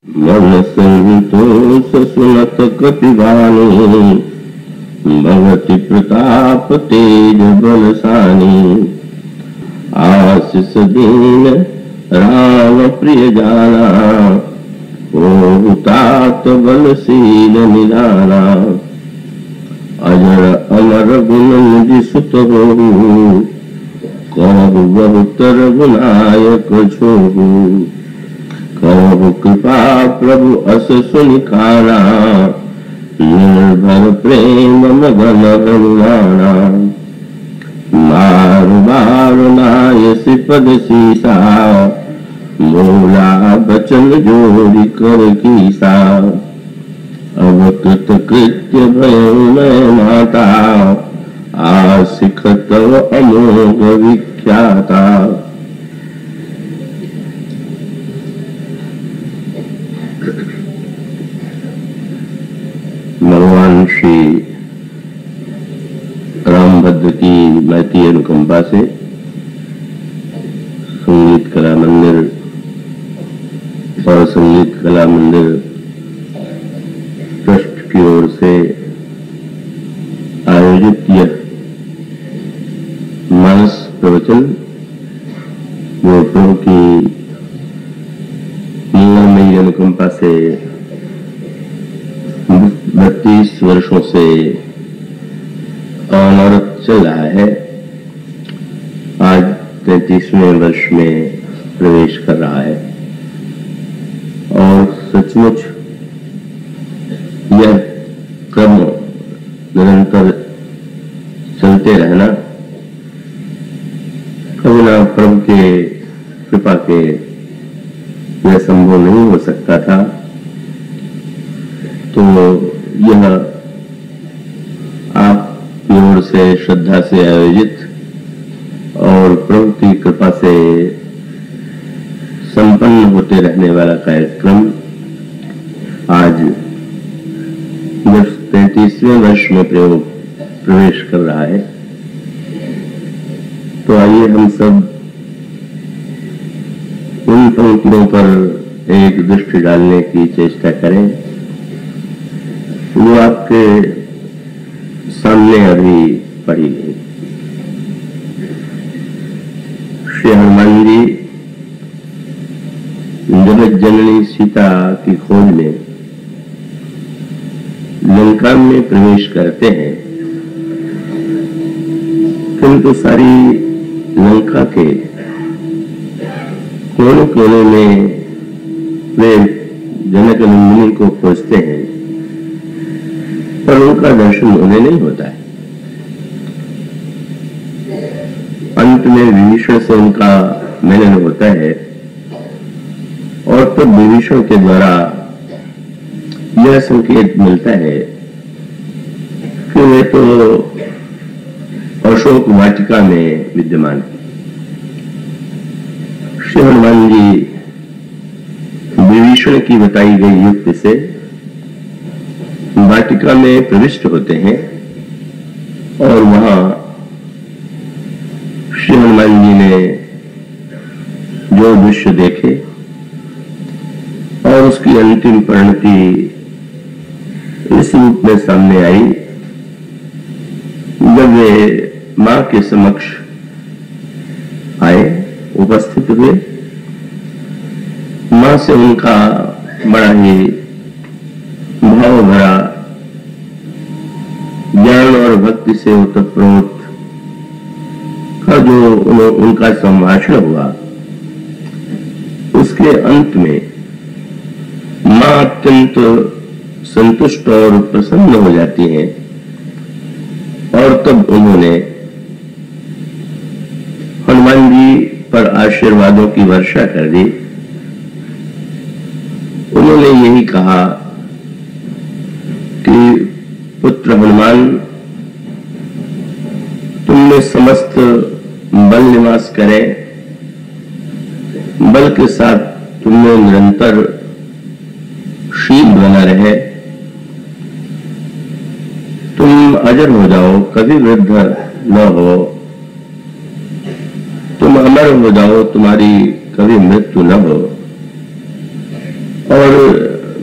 मन संतोष सुनत कपिवानी, भगति प्रताप तेज बलसानी। आशीष दीन राम प्रिय जाना, ओ तात बलशील निधाना। अजर अमर गुण निधि सुत होहु, कहु बहुतर गुनायक छोहु। कहु कृपा प्रभु अस सुनिखाना, निर्भर प्रेम मगन अनुराना। मारु मारु नाय सिपद सीसा, मोला बचन जोड़ी कर कीसा। अब कृत कृत्य भयो मैं माता, आशिख तव अमोघ विख्याता। भगवान श्री रामभद्र की महती अनुकंपा से संगीत कला मंदिर और संगीत कला मंदिर ट्रस्ट की ओर से आयोजित यह मानस प्रवचन वो प्रभु की मंगलमयी अनुकंपा से 32 वर्षों से अनवरत चल रहा है। आज 33वें वर्ष में प्रवेश कर रहा है और सचमुच यह क्रम निरंतर चलते रहना कभी ना प्रभु के कृपा के यह संभव नहीं हो सकता था। तो यह आपकी ओर से श्रद्धा से आयोजित और प्रभु की कृपा से संपन्न होते रहने वाला कार्यक्रम आज 33वें वर्ष में प्रवेश कर रहा है। तो आइए हम सब उन पंक्तियों पर एक दृष्टि डालने की चेष्टा करें। वो आपके सामने अभी पड़ी गई। श्री हनुमान जी जगत जननी सीता की खोज में लंका में प्रवेश करते हैं, किंतु सारी लंका के कोने कोने में वे जनक नंदिनी को खोजते हैं, पर उनका दर्शन उन्हें नहीं होता है। अंत में विभीषण से उनका मिलन होता है और तब विभीषण के द्वारा यह संकेत मिलता है कि वे तो अशोक वाटिका में विद्यमान है। श्री हनुमान जी विभीषण की बताई गई युक्ति से वाटिका में प्रविष्ट होते हैं और वहां श्री हनुमान जी ने जो दृश्य देखे और उसकी अंतिम परिणति इस रूप में सामने आई। जब वे मां के समक्ष आए, उपस्थित हुए, मां से उनका बड़ा ही भाव भरा ज्ञान और भक्ति से ओतप्रोत का जो उनका संभाषण हुआ, उसके अंत में मां अत्यंत संतुष्ट और प्रसन्न हो जाती हैं और तब उन्होंने हनुमान जी पर आशीर्वादों की वर्षा कर दी। उन्होंने यही कहा कि पुत्र हनुमान, तुम में समस्त बल निवास करे, बल के साथ तुमने निरंतर शील बना रहे, तुम अजर हो जाओ, कभी वृद्ध न हो, तुम अमर हो जाओ, तुम्हारी कभी मृत्यु न हो। और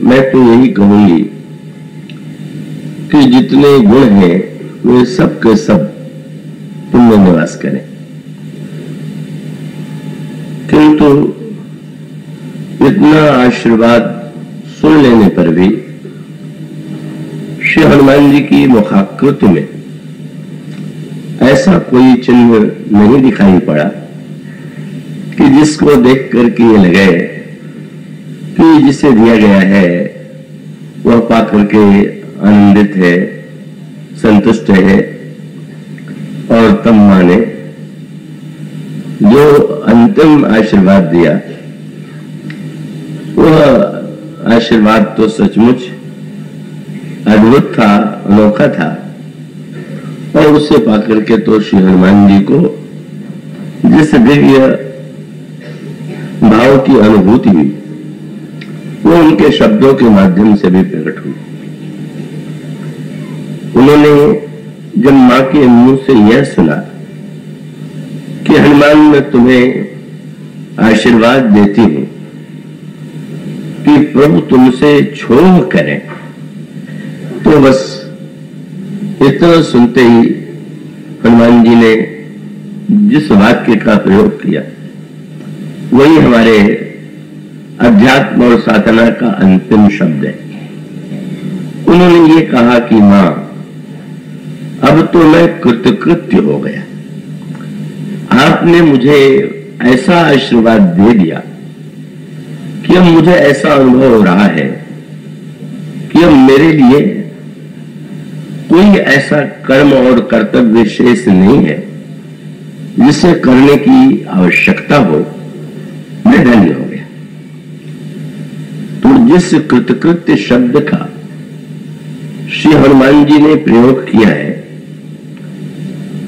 मैं तो यही कहूंगी कि जितने गुण हैं वे सब के सब तुम में निवास करें, किंतु इतना आशीर्वाद सुन लेने पर भी श्री हनुमान जी की मुखाकृति में ऐसा कोई चिन्ह नहीं दिखाई पड़ा कि जिसको देख करके ये लगे कि जिसे दिया गया है वह पाकर के आनंदित है, संतुष्ट है और तब माने जो अंतिम आशीर्वाद दिया वह आशीर्वाद तो सचमुच अद्भुत था, अनोखा था। और उसे पाकर के तो श्री हनुमान जी को जिस दिव्य भाव की अनुभूति हुई वो उनके शब्दों के माध्यम से भी प्रकट हुई। उन्होंने जब मां के मुंह से यह सुना कि हनुमान मैं तुम्हें आशीर्वाद देती हूं कि प्रभु तुमसे छोड़ करें, तो बस इतना सुनते ही हनुमान जी ने जिस वाक्य का प्रयोग किया वही हमारे अध्यात्म और साधना का अंतिम शब्द है। उन्होंने ये कहा कि मां अब तो मैं कृतकृत्य हो गया, आपने मुझे ऐसा आशीर्वाद दे दिया कि अब मुझे ऐसा अनुभव हो रहा है कि अब मेरे लिए कोई ऐसा कर्म और कर्तव्य शेष नहीं है जिसे करने की आवश्यकता हो, मैं धन्य हो गया। तो जिस कृतकृत्य शब्द का श्री हनुमान जी ने प्रयोग किया है,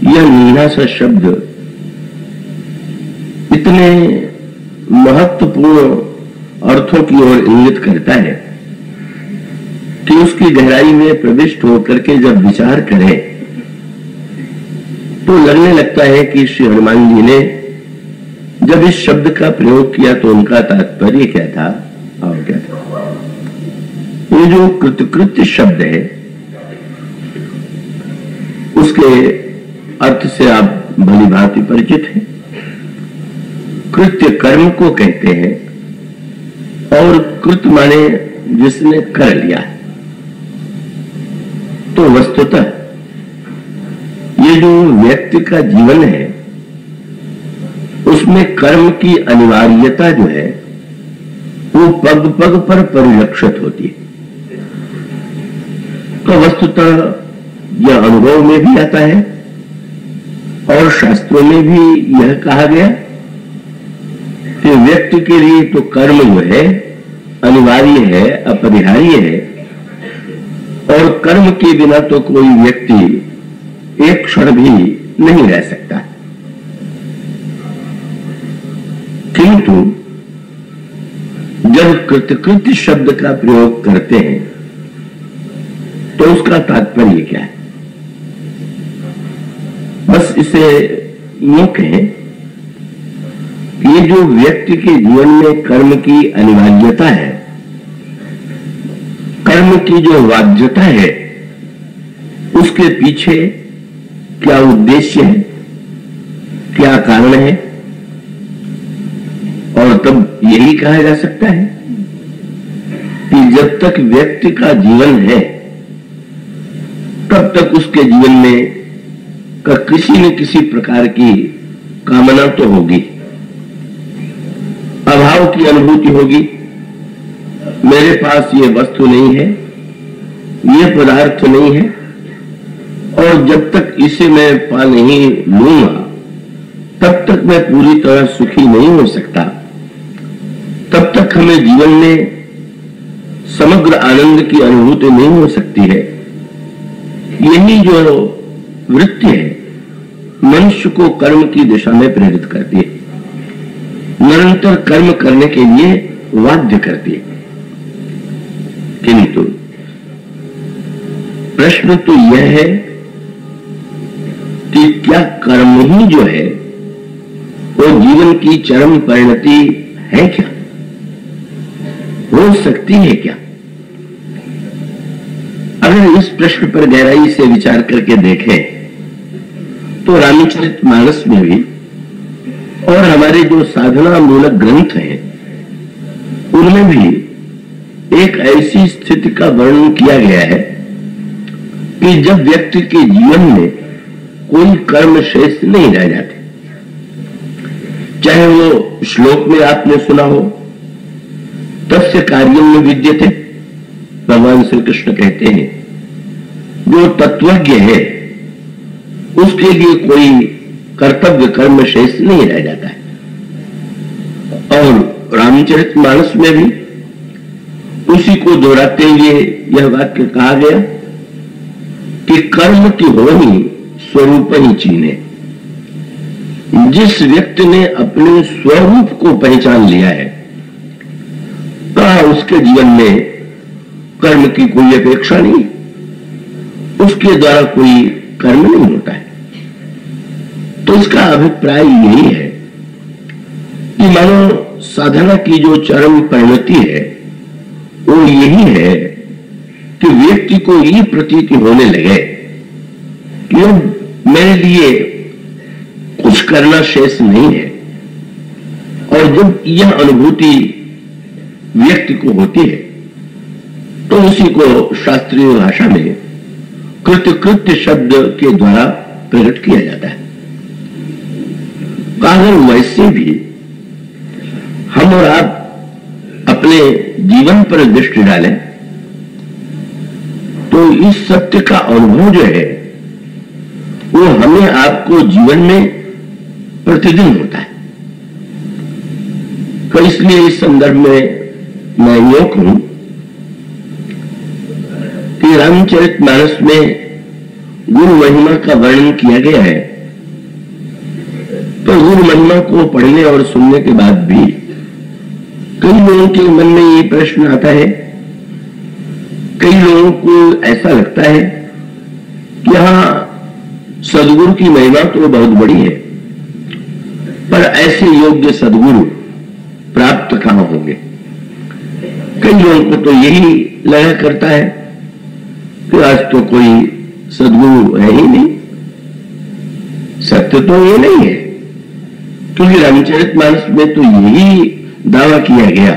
यह नीला सा शब्द इतने महत्वपूर्ण अर्थों की ओर इंगित करता है कि उसकी गहराई में प्रविष्ट होकर के जब विचार करें तो लगने लगता है कि श्री हनुमान जी ने जब इस शब्द का प्रयोग किया तो उनका तात्पर्य क्या था और क्या था। ये जो कृतकृत्य शब्द है उसके अर्थ से आप भली भांति परिचित हैं। कृत्य कर्म को कहते हैं और कृत माने जिसने कर लिया। तो वस्तुतः ये जो व्यक्ति का जीवन है उसमें कर्म की अनिवार्यता जो है वो पग पग पर परिलक्षित होती है। तो वस्तुतः यह अनुभव में भी आता है और शास्त्रों में भी यह कहा गया कि व्यक्ति के लिए तो कर्म जो है अनिवार्य है, अपरिहार्य है और कर्म के बिना तो कोई व्यक्ति एक क्षण भी नहीं रह सकता। किंतु जब कृतकृत्य शब्द का प्रयोग करते हैं तो उसका तात्पर्य क्या है? बस इसे यूं कहें, ये जो व्यक्ति के जीवन में कर्म की अनिवार्यता है, कर्म की जो बाध्यता है, उसके पीछे क्या उद्देश्य है, क्या कारण है। और तब यही कहा जा सकता है कि जब तक व्यक्ति का जीवन है तब तक उसके जीवन में का किसी न किसी प्रकार की कामना तो होगी, अभाव की अनुभूति होगी। मेरे पास ये वस्तु नहीं है, ये पदार्थ नहीं है और जब तक इसे मैं पा नहीं लूंगा तब तक मैं पूरी तरह सुखी नहीं हो सकता, तब तक हमें जीवन में समग्र आनंद की अनुभूति नहीं हो सकती है। यही जो वृत्ति है मनुष्य को कर्म की दिशा में प्रेरित करती है, निरंतर कर्म करने के लिए बाध्य करती है। किंतु प्रश्न तो यह है कि क्या कर्म ही जो है वो जीवन की चरम परिणति है क्या? हो सकती है क्या? अगर इस प्रश्न पर गहराई से विचार करके देखें तो रामचरितमानस में भी और हमारे जो साधना मूलक ग्रंथ हैं उनमें भी एक ऐसी स्थिति का वर्णन किया गया है कि जब व्यक्ति के जीवन में कोई कर्म शेष नहीं रह जाते। चाहे वो श्लोक में आपने सुना हो, तस्य कार्यम में विद्यते, भगवान श्री कृष्ण कहते हैं जो तत्वज्ञ है उसके लिए कोई कर्तव्य कर्म शेष नहीं रह जाता है। और रामचरितमानस में भी उसी को दोहराते हुए यह वाक्य कहा गया कि कर्म की होनी स्वरूप ही चीने। जिस व्यक्ति ने अपने स्वरूप को पहचान लिया है कहा उसके जीवन में कर्म की कोई अपेक्षा नहीं, उसके द्वारा कोई कर्म नहीं होता है। तो इसका अभिप्राय यही है कि मानो साधना की जो चरम परिणति है वो यही है कि व्यक्ति को ये प्रतीति होने लगे कि मेरे लिए कुछ करना शेष नहीं है। और जब यह अनुभूति व्यक्ति को होती है तो उसी को शास्त्रीय भाषा में कृत्य शब्द के द्वारा प्रकट किया जाता है। अगर वैसे भी हम और आप अपने जीवन पर दृष्टि डालें तो इस सत्य का अनुभव जो है वो हमें आपको जीवन में प्रतिदिन होता है। तो इसलिए इस संदर्भ में मैं यूं कहूं कि रामचरितमानस में गुरु महिमा का वर्णन किया गया है। तो गुरु महिमा को पढ़ने और सुनने के बाद भी कई लोगों के मन में ये प्रश्न आता है, कई लोगों को ऐसा लगता है कि हाँ सदगुरु की महिमा तो बहुत बड़ी है, पर ऐसे योग्य सदगुरु प्राप्त कहां होंगे। कई लोगों को तो यही लगा करता है कि आज तो कोई सदगुरु है ही नहीं। सत्य तो ये नहीं है, क्योंकि रामचरितमानस में तो यही दावा किया गया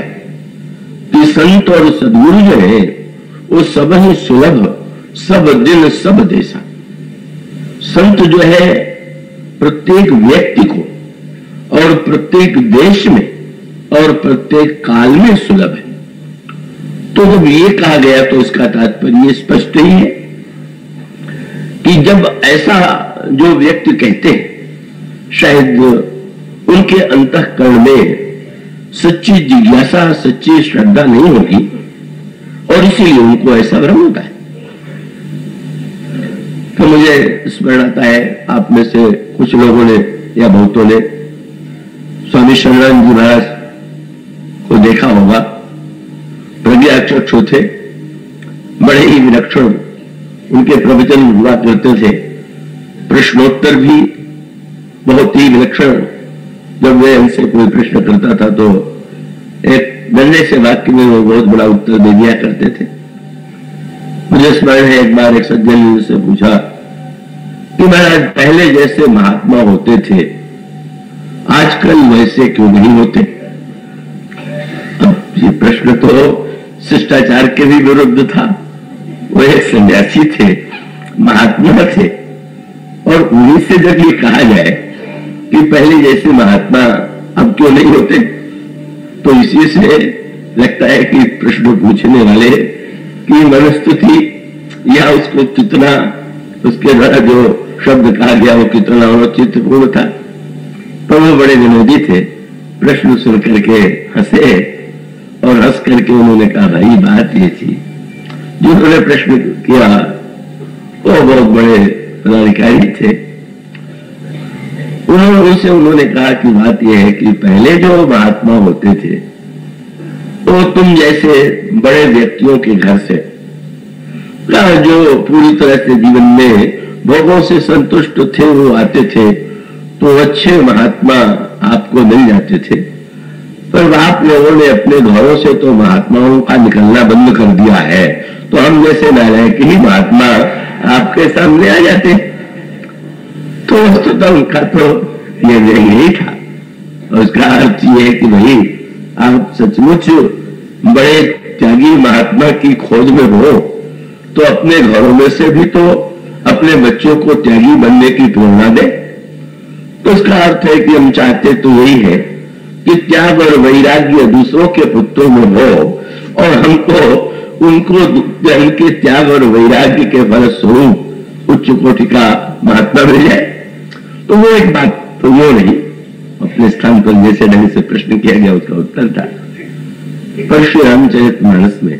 कि संत और सदगुरु जो है वो सब ही सुलभ, सब दिन सब देशा। संत जो है प्रत्येक व्यक्ति को और प्रत्येक देश में और प्रत्येक काल में सुलभ है। तो जब ये कहा गया तो इसका तात्पर्य स्पष्ट ही है कि जब ऐसा जो व्यक्ति कहते हैं शायद उनके अंतःकरण में सच्ची जिज्ञासा, सच्ची श्रद्धा नहीं होगी और इसीलिए उनको ऐसा भ्रम होता है। तो मुझे स्मरण आता है आप में से कुछ लोगों ने या बहुतों ने स्वामी शरणानंद जी महाराज को देखा होगा। प्रज्ञाचक्षु थे, बड़े ही विलक्षण उनके प्रवचन हुआ करते थे। प्रश्नोत्तर भी बहुत ही विलक्षण, जब वे हमसे कोई प्रश्न करता था तो एक गंदे से वाक्य में वो बहुत बड़ा उत्तर दे दिया करते थे। मुझे स्मरण है एक बार एक सज्जन से पूछा कि महाराज पहले जैसे महात्मा होते थे आजकल वैसे क्यों नहीं होते। अब ये प्रश्न तो शिष्टाचार के भी विरुद्ध था। वो एक सन्यासी थे, महात्मा थे, और उन्हीं से जब ये कहा जाए कि पहले जैसे महात्मा अब क्यों नहीं होते, तो इसी से लगता है कि प्रश्न पूछने वाले की मनस्तुति या उसको कितना, उसके द्वारा जो शब्द कहा गया वो कितना औचित्यपूर्ण था। पर वो बड़े विनोदी थे, प्रश्न सुन करके हंसे और हंस करके उन्होंने कहा भाई बात ये थी, जिन्होंने प्रश्न किया वो बहुत बड़े पदाधिकारी थे। उन्होंने कहा कि बात यह है कि पहले जो महात्मा होते थे तो तुम जैसे बड़े व्यक्तियों के घर से जो पूरी तरह से जीवन में भोगों से संतुष्ट थे वो आते थे, तो अच्छे महात्मा आपको मिल जाते थे। पर आप लोगों ने अपने घरों से तो महात्माओं का निकलना बंद कर दिया है, तो हम जैसे नालायक ही महात्मा आपके सामने आ जाते। तो वस्तुतः उनका तो ये नहीं था। उसका अर्थ ये है कि भाई आप सचमुच बड़े त्यागी महात्मा की खोज में हो तो अपने घरों में से भी तो अपने बच्चों को त्यागी बनने की प्रेरणा दे। तो इसका अर्थ है कि हम चाहते तो यही है कि त्याग और वैराग्य दूसरों के पुत्रों में हो और हमको उनको उनके त्याग और वैराग्य के फलस्वरूप उच्च कोटि का महात्मा मिल जाए। तो वो एक बात तो वो नहीं, अपने स्थान पर जैसे ढंग से प्रश्न किया गया उसका उत्तर था। पर श्री रामचरितमानस में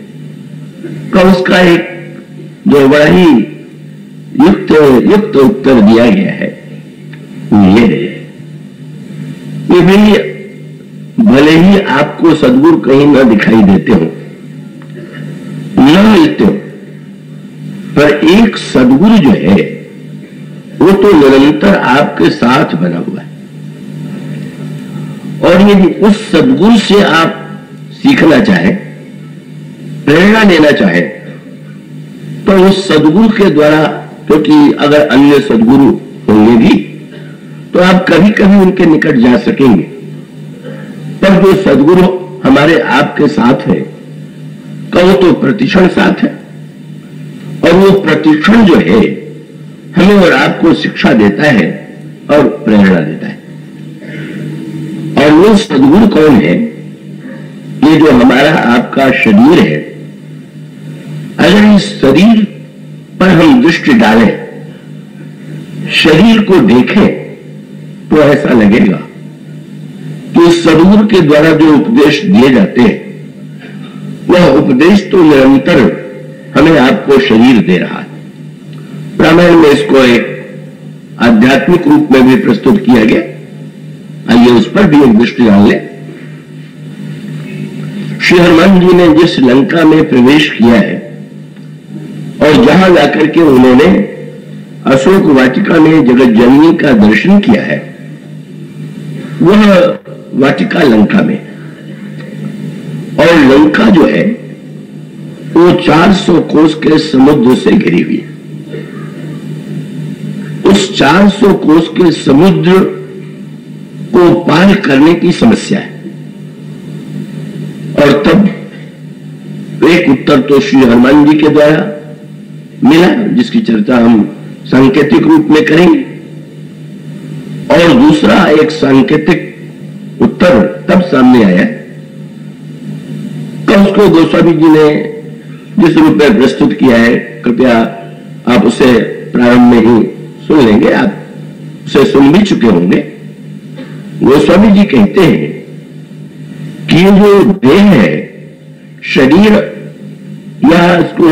का उसका एक जो बड़ा ही युक्त उत्तर दिया गया है ये भी भले ही आपको सद्गुरु कहीं न दिखाई देते हो, न मिलते हो, पर एक सद्गुरु जो है वो तो निरंतर आपके साथ बना हुआ है। और यदि उस सद्गुरु से आप सीखना चाहे, प्रेरणा लेना चाहे, तो उस सद्गुरु के द्वारा, क्योंकि अगर अन्य सद्गुरु होंगे भी तो आप कभी कभी उनके निकट जा सकेंगे, पर जो सद्गुरु हमारे आपके साथ है तो वो तो प्रतिक्षण साथ है। और वो प्रतिक्षण जो है हमें और आपको शिक्षा देता है और प्रेरणा देता है। और वो सद्गुरु कौन है? ये जो हमारा आपका शरीर है, अगर इस शरीर पर हम दृष्टि डालें, शरीर को देखें, तो ऐसा लगेगा कि सद्गुरु के द्वारा जो उपदेश दिए जाते हैं वह उपदेश तो निरंतर हमें आपको शरीर दे रहा है। रामायण में इसको एक आध्यात्मिक रूप में भी प्रस्तुत किया गया। आइए उस पर भी एक दृष्टि डाल लें। श्री हनुमान जी ने जिस लंका में प्रवेश किया है और जहां जाकर के उन्होंने अशोक वाटिका में जगत जननी का दर्शन किया है, वह वाटिका लंका में। और लंका जो है वो 400 कोस के समुद्र से घिरी हुई है। उस 400 कोस के समुद्र को पार करने की समस्या है। और तब एक उत्तर तो श्री हनुमान जी के द्वारा मिला, जिसकी चर्चा हम सांकेतिक रूप में करेंगे, और दूसरा एक सांकेतिक उत्तर तब सामने आया कि उसको गोस्वामी जी ने जिस रूप में प्रस्तुत किया है, कृपया आप उसे प्रारंभ में ही सुन लेंगे, आप उसे सुन भी चुके होंगे। गोस्वामी जी कहते हैं कि ये जो देह है, शरीर या इसको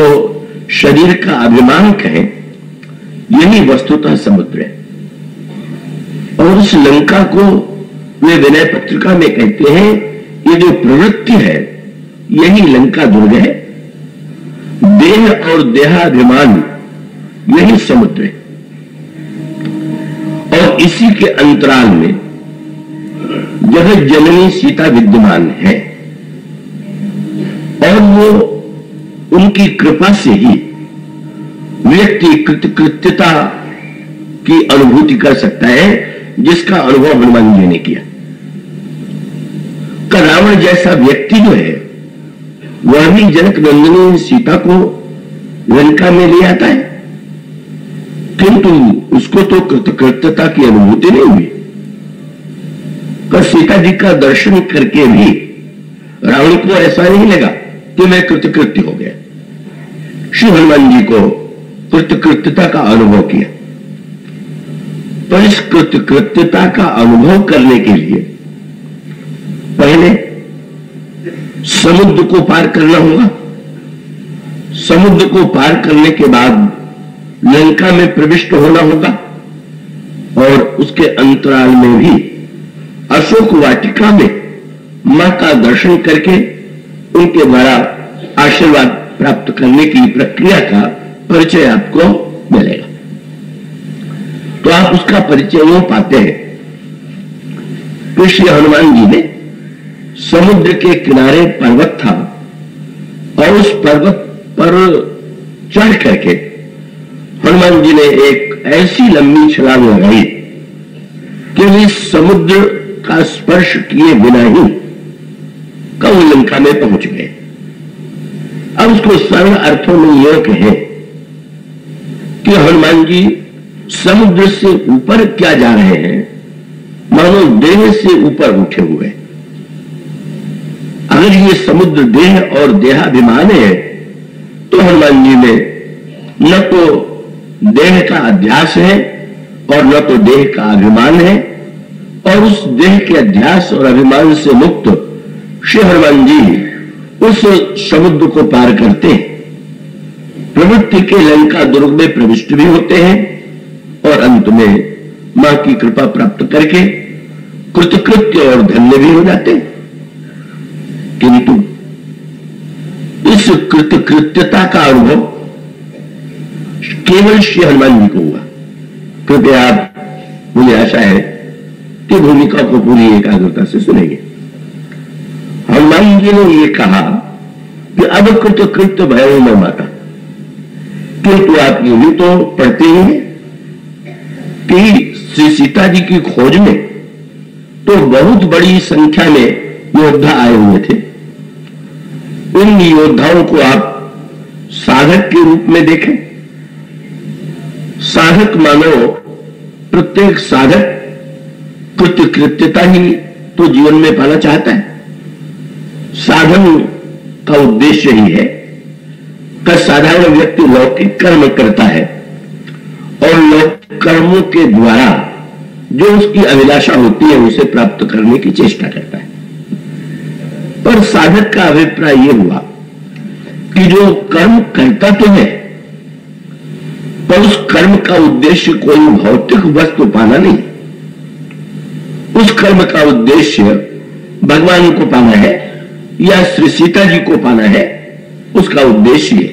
शरीर का अभिमान कहें, यही वस्तुतः समुद्र है। और उस लंका को वे विनय पत्रिका में कहते हैं ये जो प्रवृत्ति है यही लंका दुर्ग है। देह और देहाभिमान यही समुद्र है। और इसी के अंतराल में जगत जननी सीता विद्यमान है और वो उनकी कृपा से ही व्यक्ति कृतकृत्यता की अनुभूति कर सकता है, जिसका अनुभव हनुमान जी ने किया। रावण जैसा व्यक्ति जो है वह भी जनक नंदिनी सीता को लंका में ले आता है, किंतु उसको तो कृतकृत्यता की अनुभूति नहीं हुई। पर सीता जी का दर्शन करके भी रावण को ऐसा नहीं लगा कि मैं कृतकृत्य हो गया। श्री हनुमान जी को कृतकृत्यता का अनुभव किया। तो इस कृतकृत्यता का अनुभव करने के लिए पहले समुद्र को पार करना होगा। समुद्र को पार करने के बाद लंका में प्रविष्ट होना होगा और उसके अंतराल में भी अशोक वाटिका में मां का दर्शन करके उनके द्वारा आशीर्वाद प्राप्त करने की प्रक्रिया का परिचय आपको मिलेगा। तो आप उसका परिचय वो पाते हैं कि श्री हनुमान जी ने समुद्र के किनारे पर्वत था और उस पर्वत पर चढ़ करके हनुमान जी ने एक ऐसी लंबी छलांग लगाई कि वे समुद्र का स्पर्श किए बिना ही कब लंका में पहुंच गए। अब उसको सरल अर्थों में यह कहे कि हनुमान जी समुद्र से ऊपर क्या जा रहे हैं, मानो देह से ऊपर उठे हुए। अगर ये समुद्र देह और देहाभिमान है तो हनुमान जी में न तो देह का अध्यास है और न तो देह का अभिमान है, और उस देह के अध्यास और अभिमान से मुक्त श्री हनुमान जी उस समुद्र को पार करते हैं, प्रवृत्ति के लंका दुर्ग में प्रविष्ट भी होते हैं और अंत में मां की कृपा प्राप्त करके कृतकृत्य और धन्य भी हो जाते हैं। किंतु इस कृतकृत्यता का अनुभव केवल श्री हनुमान जी को हुआ। कृपया आप, मुझे आशा है कि भूमिका को पूरी एकाग्रता से सुनेंगे। हनुमान जी ने यह कहा कि अब कृतकृत्य भयो न माता, किंतु आप ये भी तो पढ़ते ही हैं कि श्री सीता जी की खोज में तो बहुत बड़ी संख्या में योद्धा आए हुए थे। उन योद्धाओं को आप साधक के रूप में देखें। साधक मानो प्रत्येक साधक कृतकृत्यता ही तो जीवन में पाना चाहता है। साधन का उद्देश्य ही है कि साधारण व्यक्ति लौकिक कर्म करता है और लौकिक कर्मों के द्वारा जो उसकी अभिलाषा होती है उसे प्राप्त करने की चेष्टा करता है। पर साधक का अभिप्राय यह हुआ कि जो कर्म करता तो है पर उस कर्म का उद्देश्य कोई भौतिक वस्तु पाना नहीं। उस कर्म का उद्देश्य भगवान को पाना है या श्री सीता जी को पाना है, उसका उद्देश्य है।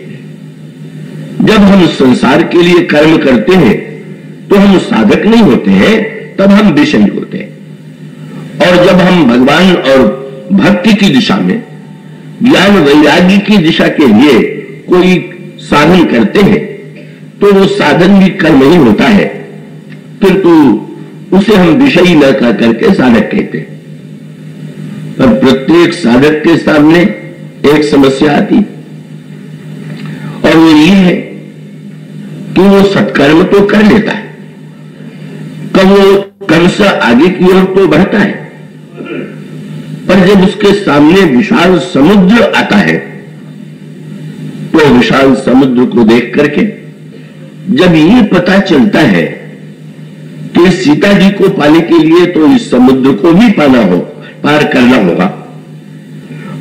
जब हम संसार के लिए कर्म करते हैं तो हम साधक नहीं होते हैं, तब हम विषयी होते हैं। और जब हम भगवान और भक्ति की दिशा में, ज्ञान वैराग्य की दिशा के लिए कोई साधन करते हैं तो वो साधन भी कर्म ही होता है, किंतु उसे हम विषयी न कह करके साधक कहते हैं। पर प्रत्येक साधक के सामने एक समस्या आती और वो ये है कि वो सत्कर्म तो कर लेता है, कब वो कर्म से आगे की ओर तो बढ़ता है, पर जब उसके सामने विशाल समुद्र आता है तो विशाल समुद्र को देख करके जब ये पता चलता है कि सीता जी को पाने के लिए तो इस समुद्र को भी पार करना होगा,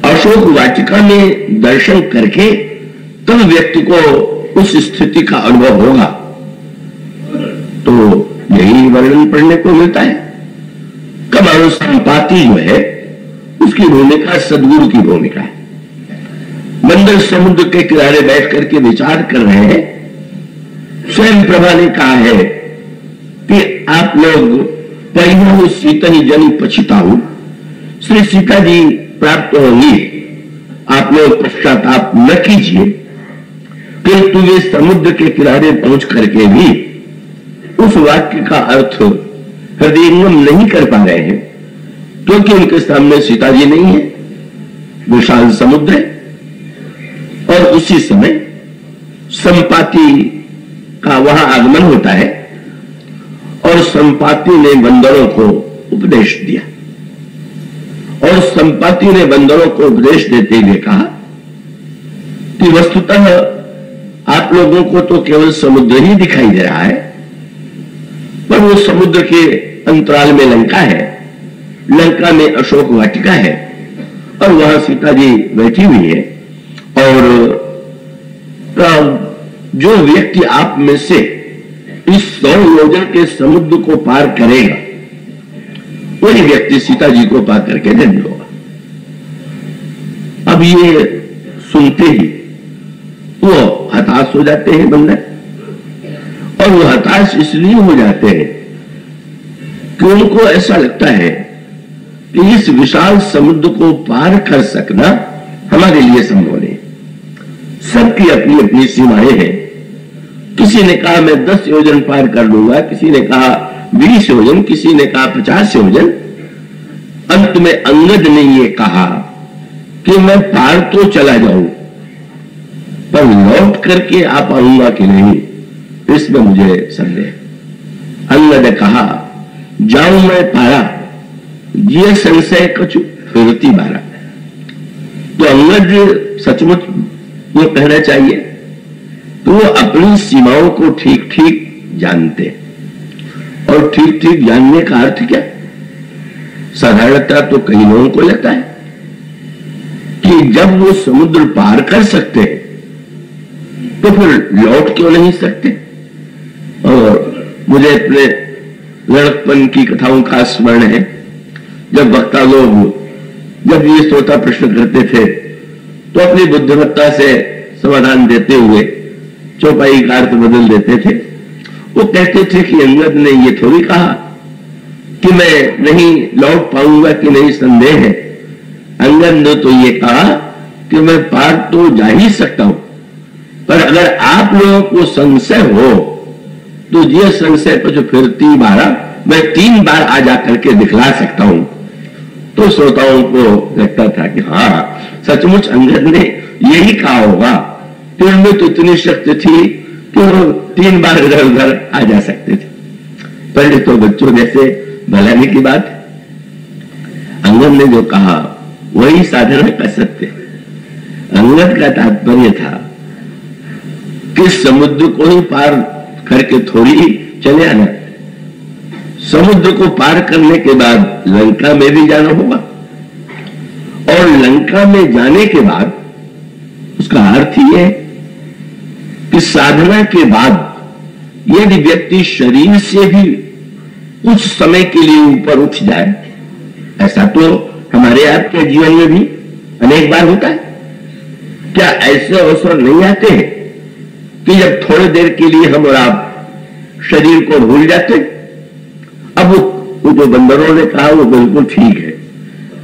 अशोक वाटिका में दर्शन करके तब व्यक्ति को उस स्थिति का अनुभव होगा। तो यही वर्णन पढ़ने को मिलता है। कमानो संपाति जो है उसकी भूमिका सदगुरु की भूमिका है। मंदर समुद्र के किनारे बैठ करके विचार कर रहे हैं। स्वयं प्रभा ने कहा है कि आप लोग पहियो सीता ही जनी पछताऊ, श्री सीता जी प्राप्त होंगी, आप लोग पश्चाताप न कीजिए। किंतु वे समुद्र के किनारे पहुंच करके भी उस वाक्य का अर्थ हृदयंगम नहीं कर पा रहे हैं, क्योंकि उनके सामने सीता जी नहीं है, विशाल समुद्र है। और उसी समय संपाति का वहां आगमन होता है और संपाति ने बंदरों को उपदेश दिया। और संपाति ने बंदरों को उपदेश देते हुए कहा कि वस्तुतः आप लोगों को तो केवल समुद्र ही दिखाई दे रहा है, पर वो समुद्र के अंतराल में लंका है, लंका में अशोक वाटिका है और वहां सीता जी बैठी हुई है। और जो व्यक्ति आप में से इस 100 योजन के समुद्र को पार करेगा वही व्यक्ति सीता जी को पार करके धन्य होगा। अब ये सुनते ही वो हताश हो जाते हैं बंदर, और वो हताश इसलिए हो जाते हैं कि उनको ऐसा लगता है कि इस विशाल समुद्र को पार कर सकना हमारे लिए संभव नहीं। सबकी अपनी अपनी सीमाएं हैं। किसी ने कहा मैं 10 योजन पार कर लूंगा, किसी ने कहा 20 योजन, किसी ने कहा 50 योजन। अंत में अंगद ने यह कहा कि मैं पार तो चला जाऊं, पर लौट करके आ पाऊंगा कि नहीं, इसमें मुझे संदेह। अंगद ने कहा जाऊं मैं पारा, ये संशय कछु फिरती बारा। तो अंगद सचमुच वो कहना चाहिए तो वो अपनी सीमाओं को ठीक ठीक जानते, और ठीक ठीक जानने का अर्थ क्या? साधारणतः तो कई लोगों को लगता है कि जब वो समुद्र पार कर सकते हैं तो फिर लौट क्यों नहीं सकते। और मुझे अपने लड़कपन की कथाओं का स्मरण है, जब वक्ता लोग जब ये श्रोता प्रश्न करते थे तो अपनी बुद्धिमत्ता से समाधान देते हुए चौपाई का अर्थ बदल देते थे। वो कहते थे कि अंगद ने ये थोड़ी कहा कि मैं नहीं लौट पाऊंगा कि नहीं, संदेह है। अंगद ने तो ये कहा कि मैं पार तो जा ही सकता हूं, पर अगर आप लोगों को संशय हो तो ये संशय को जो फिर 3 बार मैं 3 बार आ जाकर के दिखला सकता हूं। तो श्रोताओं को लगता था कि हाँ सचमुच अंगद ने यही कहा होगा कि उनमें तो इतनी शक्ति थी कि वो 3 बार इधर उधर आ जा सकते थे। पहले तो बच्चों जैसे भलाने की बात, अंगद ने जो कहा वही साधना का सत्य। अंगद का तात्पर्य था कि समुद्र को ही पार करके थोड़ी चले आना, समुद्र को पार करने के बाद लंका में भी जाना होगा, और लंका में जाने के बाद उसका अर्थ यह है कि साधना के बाद यदि व्यक्ति शरीर से भी कुछ समय के लिए ऊपर उठ जाए, ऐसा तो हमारे आपके जीवन में भी अनेक बार होता है। क्या ऐसे अवसर नहीं आते हैं कि जब थोड़ी देर के लिए हम और आप शरीर को भूल जाते? अब वो जो बंदरों ने कहा वो बिल्कुल ठीक है।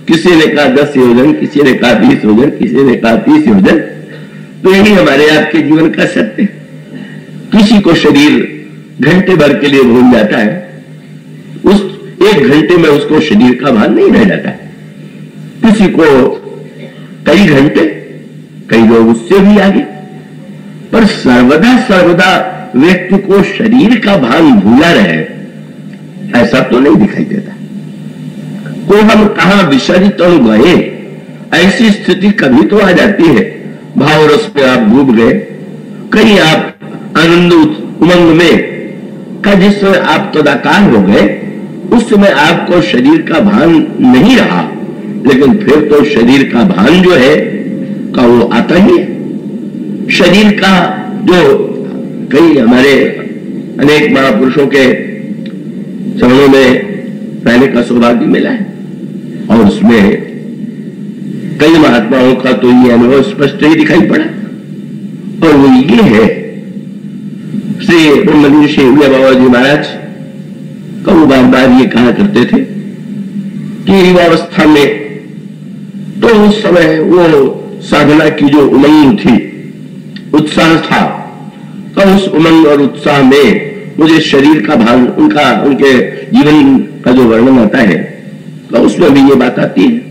किसी ने कहा 10 योजन, किसी ने कहा 20 योजन, किसी ने कहा 30 योजन। तो यही हमारे आपके जीवन का सत्य है। किसी को शरीर घंटे भर के लिए भूल जाता है, उस 1 घंटे में उसको शरीर का भान नहीं रह जाता है। किसी को कई घंटे, कई लोग उससे भी आगे, पर सर्वदा व्यक्ति को शरीर का भान भूला रहे ऐसा तो नहीं दिखाई देता। तो हम कहां विचलित गए, ऐसी स्थिति कभी तो आ जाती है। भाव रस पे आप डूब गए, कहीं आप आनंद उमंग में का जिस समय आप तदाकार हो गए, उस समय आपको शरीर का भान नहीं रहा, लेकिन फिर तो शरीर का भान जो है का वो आता ही है। शरीर का जो कई हमारे अनेक महापुरुषों के चरणों में रहने का सौभाग्य मिला है, और उसमें कई महात्माओं का तो ये अनुभव स्पष्ट ही दिखाई पड़ा, और वो ये है श्री ब्रह्मलीन श्री बाबा जी महाराज का वो बार बार ये कहा करते थे कि युवावस्था में तो उस समय वो साधना की जो उमंग थी, उत्साह था, तो उस उमंग और उत्साह में मुझे शरीर का भान, उनके जीवन का जो वर्णन आता है तो उसमें भी ये बात आती है।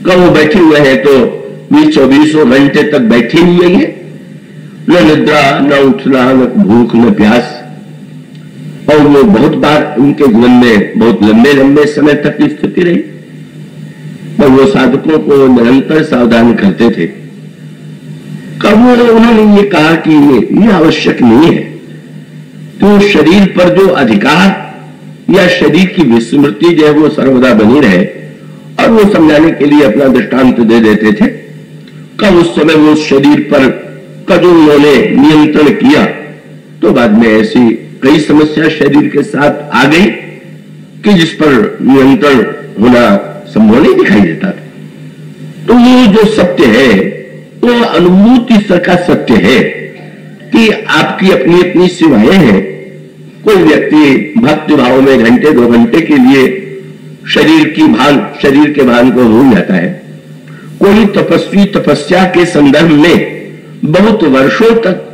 कब वो बैठे हुए हैं तो 24 घंटे तक बैठे हुए हैं, न निद्रा, न उठना, न भूख, न प्यास। और वो बहुत बार उनके जीवन में बहुत लंबे लंबे समय तक की स्थिति रही, और वो साधकों को निरंतर सावधान करते थे। कब उन्होंने ये कहा कि ये आवश्यक नहीं है, तो शरीर पर जो अधिकार या शरीर की विस्मृति जो है वो सर्वदा बनी रहे, और वो समझाने के लिए अपना दृष्टांत दे देते थे। कब उस समय वो शरीर पर का जो उन्होंने नियंत्रण किया, तो बाद में ऐसी कई समस्या शरीर के साथ आ गई कि जिस पर नियंत्रण होना संभव नहीं दिखाई देता था। तो ये जो सत्य है वो अनुभूति स्तर का सत्य है कि आपकी अपनी अपनी सीमाएं हैं। कोई व्यक्ति भक्ति भाव में घंटे 2 घंटे के लिए शरीर के भान को भूल जाता है। कोई तपस्वी तपस्या के संदर्भ में बहुत वर्षों तक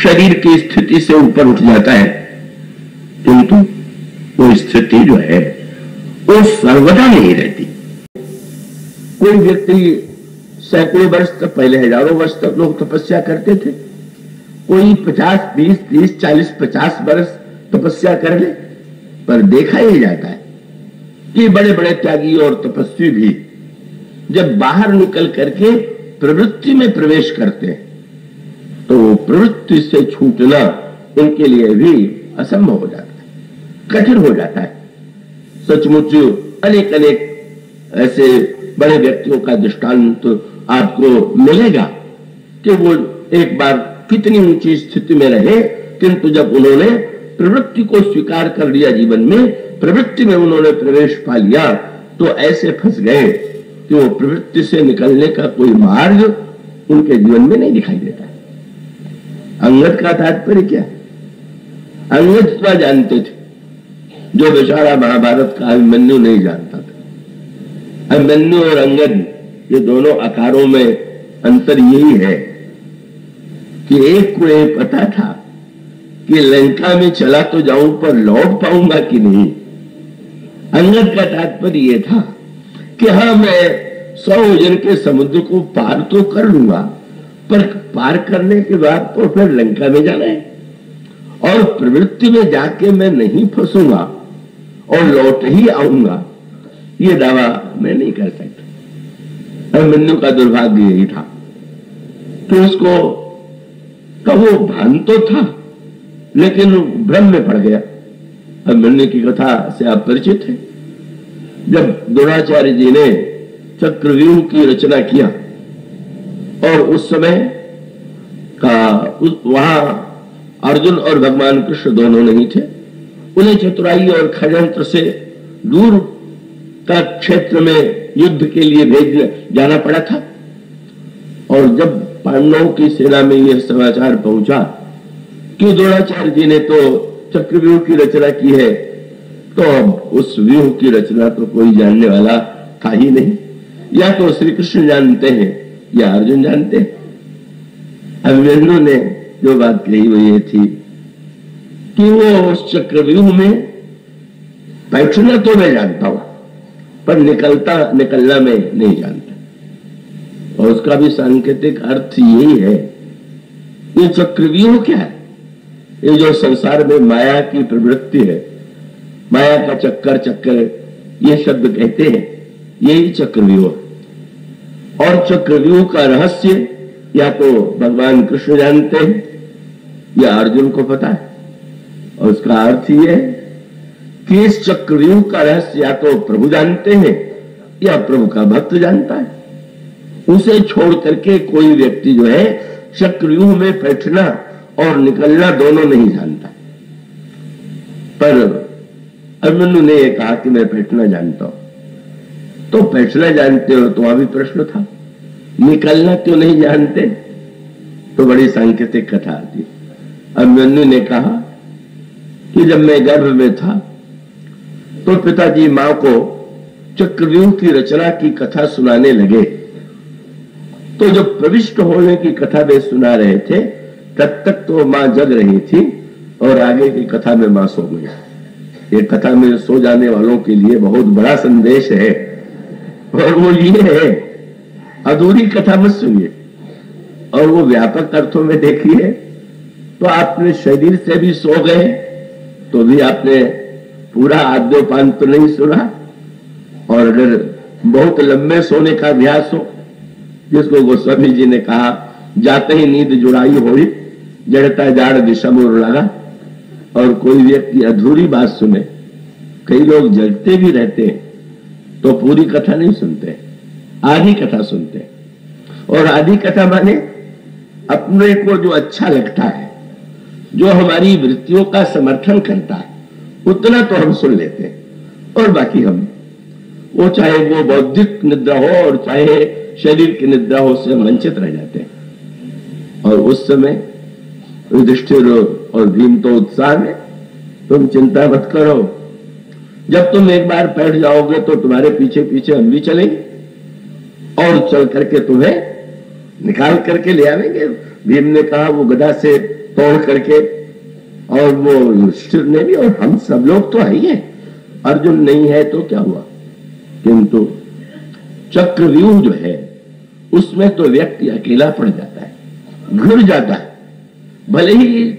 शरीर की स्थिति से ऊपर उठ जाता है, किंतु वो स्थिति जो है वो सर्वदा नहीं रहती। कोई व्यक्ति सैकड़ों वर्ष तक, पहले हजारों वर्ष तक लोग तपस्या करते थे, कोई 50, 20, 30, 40, 50 वर्ष तपस्या कर ले, पर देखा ही जाता है कि बड़े बड़े त्यागी और तपस्वी भी जब बाहर निकल करके प्रवृत्ति में प्रवेश करते हैं तो प्रवृत्ति से छूटना इनके लिए भी असंभव हो जाता है, कठिन हो जाता है। सचमुच अनेक अनेक ऐसे बड़े व्यक्तियों का दृष्टांत आपको मिलेगा कि वो एक बार कितनी ऊंची स्थिति में रहे, किंतु जब उन्होंने प्रवृत्ति को स्वीकार कर लिया, जीवन में प्रवृत्ति में उन्होंने प्रवेश पा लिया, तो ऐसे फंस गए कि वो प्रवृत्ति से निकलने का कोई मार्ग उनके जीवन में नहीं दिखाई देता। अंगद का तात्पर्य क्या? अंगद क्या जानते थे जो बेचारा महाभारत का अभिमन्यु नहीं जानता था। अभिमन्यु और अंगद ये दोनों आकारों में अंतर यही है कि एक को ये पता था कि लंका में चला तो जाऊं पर लौट पाऊंगा कि नहीं। अंगद का तात्पर्य यह था कि हाँ, मैं 100 योजन के समुद्र को पार तो कर लूंगा, पर पार करने के बाद तो फिर लंका में जाना है और प्रवृत्ति में जाके मैं नहीं फंसूंगा और लौट ही आऊंगा, ये दावा मैं नहीं कर सकता। अभिमन्यु का दुर्भाग्य यही था कि उसको कहो भान तो था, लेकिन भ्रम में पड़ गया। अभिमन्यु की कथा से आप परिचित हैं। जब द्रोणाचार्य जी ने चक्रव्यूह की रचना किया और उस समय का वहां अर्जुन और भगवान कृष्ण दोनों नहीं थे, उन्हें चतुराई और खडयंत्र से दूर का क्षेत्र में युद्ध के लिए भेज जाना पड़ा था। और जब पांडवों की सेना में यह समाचार पहुंचा कि द्रोणाचार्य जी ने तो चक्रव्यूह की रचना की है, तो अब उस व्यूह की रचना तो कोई जानने वाला था ही नहीं। या तो श्री कृष्ण जानते हैं या अर्जुन जानते हैं। अभिमन्यु ने जो बात कही वो ये थी कि वो उस चक्रव्यूह में बैठना तो मैं जानता हूं, पर निकलना मैं नहीं जानता। और उसका भी सांकेतिक अर्थ यही है। ये चक्रव्यूह क्या है? ये जो संसार में माया की प्रवृत्ति है, माया का चक्कर ये शब्द कहते हैं, यही चक्रव्यूह है। और चक्रव्यूह का रहस्य या तो भगवान कृष्ण जानते हैं या अर्जुन को पता है। और उसका अर्थ ये है कि इस चक्रव्यूह का रहस्य या तो प्रभु जानते हैं या प्रभु का भक्त जानता है। उसे छोड़ करके कोई व्यक्ति जो है चक्रव्यूह में बैठना और निकलना दोनों नहीं जानता। पर अभिमन्यु ने यह कहा कि मैं बैठना जानता हूं। तो बैठना जानते हो तो वहां भी प्रश्न था, निकलना क्यों नहीं जानते? तो बड़ी सांकेतिक कथा आती। अभिमन्यु ने कहा कि जब मैं गर्भ में था तो पिताजी मां को चक्रव्यूह की रचना की कथा सुनाने लगे। तो जब प्रविष्ट होने की कथा वे सुना रहे थे, तब तक तो मां जग रही थी और आगे की कथा में मां सो गई। ये कथा में सो जाने वालों के लिए बहुत बड़ा संदेश है, और वो ये है, अधूरी कथा मत सुनिए और वो व्यापक अर्थों में देखिए। तो आपने शरीर से भी सो गए तो भी आपने पूरा आद्योपांत तो नहीं सुना। और अगर बहुत लंबे सोने का अभ्यास हो, जिसको गोस्वामी जी ने कहा जाते ही नींद जुड़ाई होई, जड़ता जाड़ दिशमुर लगा, और कोई व्यक्ति अधूरी बात सुने, कई लोग जगते भी रहते हैं तो पूरी कथा नहीं सुनते, आधी कथा सुनते हैं। और आधी कथा माने अपने को जो अच्छा लगता है, जो हमारी वृत्तियों का समर्थन करता है, उतना तो हम सुन लेते हैं, और बाकी हम वो चाहे वो बौद्धिक निद्रा हो और चाहे शरीर की निद्रा हो, से वंचित रह जाते हैं। और उस समय युधिष्ठिर और भीम तो उत्साह में, तुम चिंता मत करो, जब तुम एक बार बैठ जाओगे तो तुम्हारे पीछे पीछे हम भी चलेंगे और चल करके तुम्हें निकाल करके ले आवेंगे। भीम ने कहा वो गदा से तोड़ करके, और वो युधिष्ठिर ने भी, और हम सब लोग तो है ही है। अर्जुन नहीं है तो क्या हुआ, किंतु चक्रव्यूह जो है उसमें तो व्यक्ति अकेला पड़ जाता है, घिर जाता है। भले ही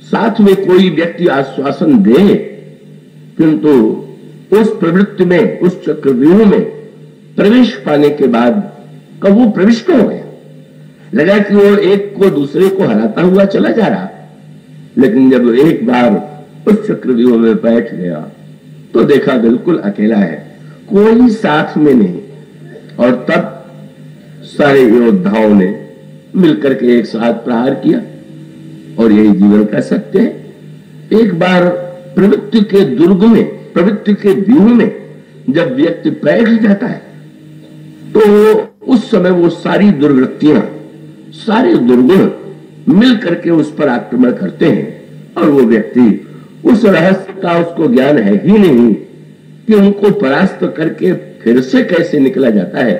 साथ में कोई व्यक्ति आश्वासन दे, किंतु उस प्रवृत्ति में, उस चक्रव्यूह में प्रवेश पाने के बाद कब वो प्रविष्ट हो गया, लगा कि वो एक को दूसरे को हराता हुआ चला जा रहा, लेकिन जब एक बार उस चक्रव्यूह में बैठ गया तो देखा बिल्कुल अकेला है, कोई साथ में नहीं। और तब सारे योद्धाओं ने मिलकर के एक साथ प्रहार किया। और यही जीवन का सत्य है। एक बार प्रवृत्ति के दुर्ग में, प्रवृत्ति के व्यूह में जब व्यक्ति बैठ जाता है तो उस समय वो सारी दुर्वृत्तियां, सारे दुर्गुण मिल करके उस पर आक्रमण करते हैं। और वो व्यक्ति, उस रहस्य का उसको ज्ञान है ही नहीं कि उनको परास्त करके फिर से कैसे निकला जाता है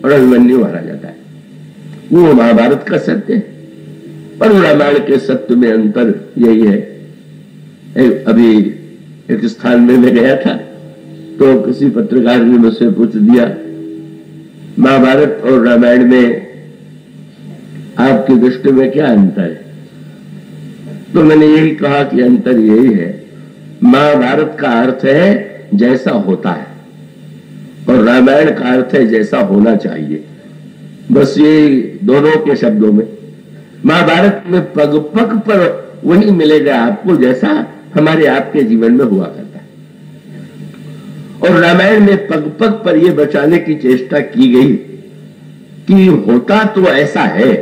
और अभिमन्यु मारा जाता है। वो महाभारत का सत्य है। पर रामायण के सत्य में अंतर यही है। अभी एक स्थान में मैं गया था तो किसी पत्रकार ने मुझसे पूछ दिया, महाभारत और रामायण में आपकी दृष्टि में क्या अंतर है? तो मैंने यही कहा कि अंतर यही है, महाभारत का अर्थ है जैसा होता है और रामायण का अर्थ है जैसा होना चाहिए। बस ये दोनों के शब्दों में। महाभारत में पग पग पर वही मिलेगा आपको जैसा हमारे आपके जीवन में हुआ करता है, और रामायण में पग पग पर यह बचाने की चेष्टा की गई कि होता तो ऐसा है,